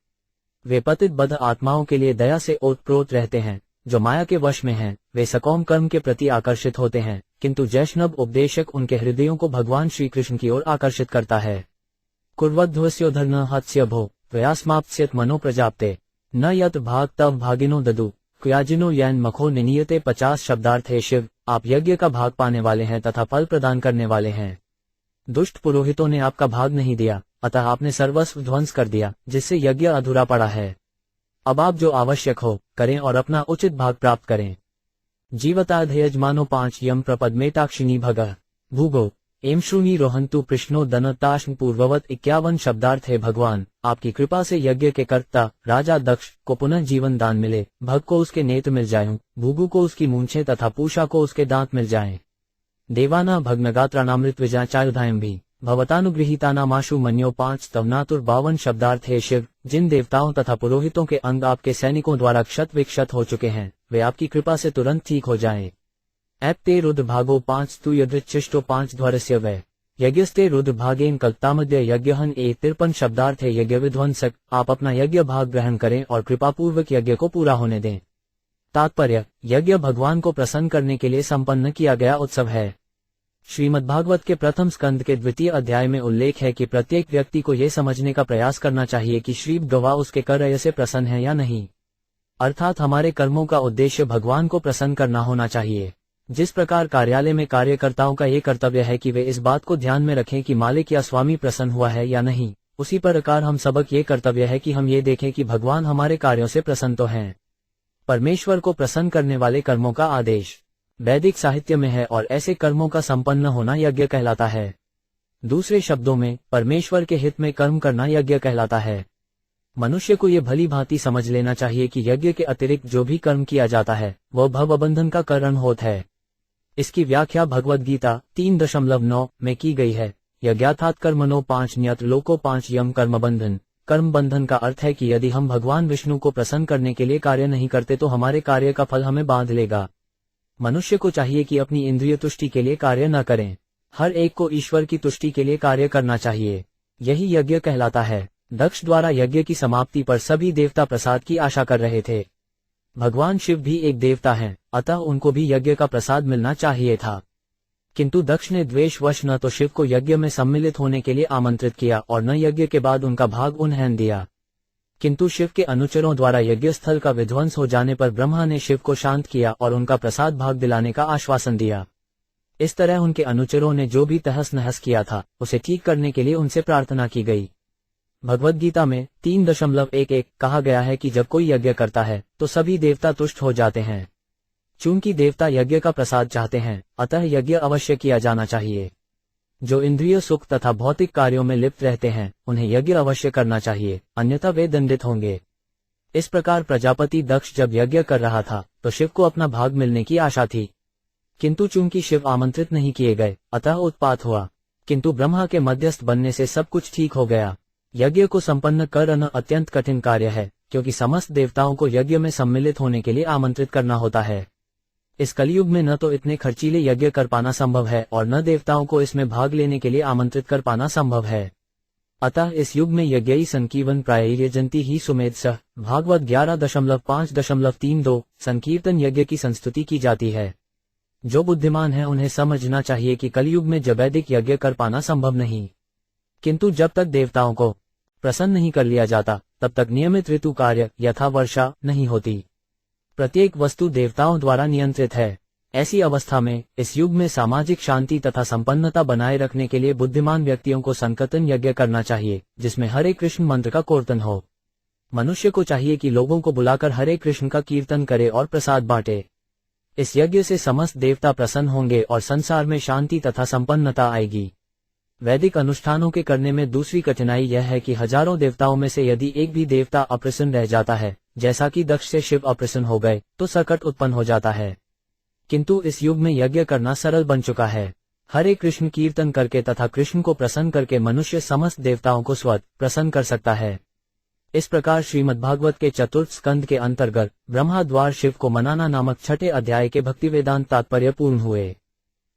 वे पतित बद्ध आत्माओं के लिए दया से ओतप्रोत रहते हैं। जो माया के वश में हैं, वे सकौम कर्म के प्रति आकर्षित होते हैं, किंतु वैष्णव उपदेशक उनके हृदयों को भगवान श्री कृष्ण की ओर आकर्षित करता है। कुर्वध्वस्योधर्न हत्स्य भो त्वयास्माप्स्यत मनो प्रजाप्ते न यत भाग तव भागिनो ददु क्याजिनो यैन मखो निनियते। 50 शब्दार्थ है। शिव, आप यज्ञ का भाग पाने वाले हैं तथा फल प्रदान करने वाले हैं। दुष्ट पुरोहितों ने आपका भाग नहीं दिया, अतः आपने सर्वस्व ध्वंस कर दिया, जिससे यज्ञ अधूरा पड़ा है। अब आप जो आवश्यक हो करें और अपना उचित भाग प्राप्त करें। जीवताधयजमानो 5 यम प्रपद मेटाक्षिणी भगः भूगो एम श्रुणी रोहंतु कृष्णो दनताश्म पूर्ववत। 51 शब्दार्थ है। भगवान, आपकी कृपा से यज्ञ के कर्ता राजा दक्ष को पुनः जीवन दान मिले, भग को उसके नेत्र मिल जाएं, भूगु को उसकी मूंछें तथा पूषा को उसके दांत मिल जाएं। देवाना भग्नगात्राणामृत विजाचायुधायम भी भवतानुगृहीतानामाशु मन्यो 5 स्तवनातुर 52 शब्दार्थ है। शिव, जिन देवताओं तथा पुरोहितों के अंग आपके सैनिकों द्वारा क्षत विक्षत हो चुके हैं, वे आपकी कृपा से तुरंत ठीक हो जाएं। ऐप्ते रुद्र भागो 5 तु यदृच्छिष्टो 5 ध्वरस्य वै यज्ञस्ते रुद्र भागेन कल्पतामद्य यज्ञहन। 53 शब्दार्थ है। यज्ञ विध्वंसक, आप अपना यज्ञ भाग ग्रहण करें और कृपापूर्वक यज्ञ को पूरा होने दें। तात्पर्य, यज्ञ भगवान को प्रसन्न करने के लिए संपन्न किया गया उत्सव है। श्रीमद्भागवत के प्रथम स्कंद के 2वें अध्याय में उल्लेख है कि प्रत्येक व्यक्ति को यह समझने का प्रयास करना चाहिए कि श्री गवाह उसके कार्य से प्रसन्न है या नहीं। अर्थात हमारे कर्मों का उद्देश्य भगवान को प्रसन्न करना होना चाहिए। जिस प्रकार कार्यालय में कार्यकर्ताओं का ये कर्तव्य है कि वे इस बात को ध्यान में रखें कि मालिक या स्वामी प्रसन्न हुआ है या नहीं, उसी प्रकार हम सबक ये कर्तव्य है कि हम ये देखें कि भगवान हमारे कार्यों से प्रसन्न तो हैं। परमेश्वर को प्रसन्न करने वाले कर्मों का आदेश वैदिक साहित्य में है और ऐसे कर्मों का संपन्न होना यज्ञ कहलाता है। दूसरे शब्दों में, परमेश्वर के हित में कर्म करना यज्ञ कहलाता है। मनुष्य को ये भली भांति समझ लेना चाहिए कि यज्ञ के अतिरिक्त जो भी कर्म किया जाता है वह भवबंधन का कारण होता है। इसकी व्याख्या भगवद गीता 3.9 में की गई है। यज्ञार्थात कर्मणो 5 न्यत लोको 5 यम कर्म बंधन। कर्म बंधन का अर्थ है कि यदि हम भगवान विष्णु को प्रसन्न करने के लिए कार्य नहीं करते तो हमारे कार्य का फल हमें बांध लेगा। मनुष्य को चाहिए कि अपनी इंद्रिय तुष्टि के लिए कार्य न करें, हर एक को ईश्वर की तुष्टि के लिए कार्य करना चाहिए। यही यज्ञ कहलाता है। दक्ष द्वारा यज्ञ की समाप्ति पर सभी देवता प्रसाद की आशा कर रहे थे। भगवान शिव भी एक देवता हैं, अतः उनको भी यज्ञ का प्रसाद मिलना चाहिए था। किंतु दक्ष ने द्वेषवश न तो शिव को यज्ञ में सम्मिलित होने के लिए आमंत्रित किया और न यज्ञ के बाद उनका भाग उन्हें दिया। किंतु शिव के अनुचरों द्वारा यज्ञ स्थल का विध्वंस हो जाने पर ब्रह्मा ने शिव को शांत किया और उनका प्रसाद भाग दिलाने का आश्वासन दिया। इस तरह उनके अनुचरों ने जो भी तहस नहस किया था उसे ठीक करने के लिए उनसे प्रार्थना की गई। भगवद गीता में 3.11 कहा गया है कि जब कोई यज्ञ करता है तो सभी देवता तुष्ट हो जाते हैं। चूंकि देवता यज्ञ का प्रसाद चाहते हैं, अतः यज्ञ अवश्य किया जाना चाहिए। जो इंद्रिय सुख तथा भौतिक कार्यों में लिप्त रहते हैं उन्हें यज्ञ अवश्य करना चाहिए, अन्यथा वे दंडित होंगे। इस प्रकार प्रजापति दक्ष जब यज्ञ कर रहा था तो शिव को अपना भाग मिलने की आशा थी, किंतु चूंकि शिव आमंत्रित नहीं किए गए अतः उत्पात हुआ। किंतु ब्रह्मा के मध्यस्थ बनने से सब कुछ ठीक हो गया। यज्ञ को संपन्न करना अत्यंत कठिन कार्य है, क्योंकि समस्त देवताओं को यज्ञ में सम्मिलित होने के लिए आमंत्रित करना होता है। इस कलयुग में न तो इतने खर्चीले यज्ञ कर पाना संभव है और न देवताओं को इसमें भाग लेने के लिए आमंत्रित कर पाना संभव है। अतः इस युग में यज्ञई संकीर्तन प्रायजंती ही सुमेध सह भागवत 11.5.32 संकीर्तन यज्ञ की संस्तुति की जाती है। जो बुद्धिमान है उन्हें समझना चाहिए कि कलयुग में जवैदिक यज्ञ कर पाना संभव नहीं, किंतु जब तक देवताओं को प्रसन्न नहीं कर लिया जाता तब तक नियमित ऋतु कार्य यथा वर्षा नहीं होती। प्रत्येक वस्तु देवताओं द्वारा नियंत्रित है। ऐसी अवस्था में इस युग में सामाजिक शांति तथा संपन्नता बनाए रखने के लिए बुद्धिमान व्यक्तियों को संकीर्तन यज्ञ करना चाहिए, जिसमें हरे कृष्ण मंत्र का कीर्तन हो। मनुष्य को चाहिए कि लोगों को बुलाकर हरे कृष्ण का कीर्तन करे और प्रसाद बांटे। इस यज्ञ से समस्त देवता प्रसन्न होंगे और संसार में शांति तथा संपन्नता आएगी। वैदिक अनुष्ठानों के करने में दूसरी कठिनाई यह है कि हजारों देवताओं में से यदि एक भी देवता अप्रसन्न रह जाता है, जैसा कि दक्ष से शिव अप्रसन्न हो गए, तो संकट उत्पन्न हो जाता है। किंतु इस युग में यज्ञ करना सरल बन चुका है। हरे कृष्ण कीर्तन करके तथा कृष्ण को प्रसन्न करके मनुष्य समस्त देवताओं को स्वतः प्रसन्न कर सकता है। इस प्रकार श्रीमद्भागवत के चतुर्थ स्कंद के अंतर्गत ब्रह्मा द्वार शिव को मनाना नामक छठे अध्याय के भक्ति वेदांत तात्पर्य पूर्ण हुए।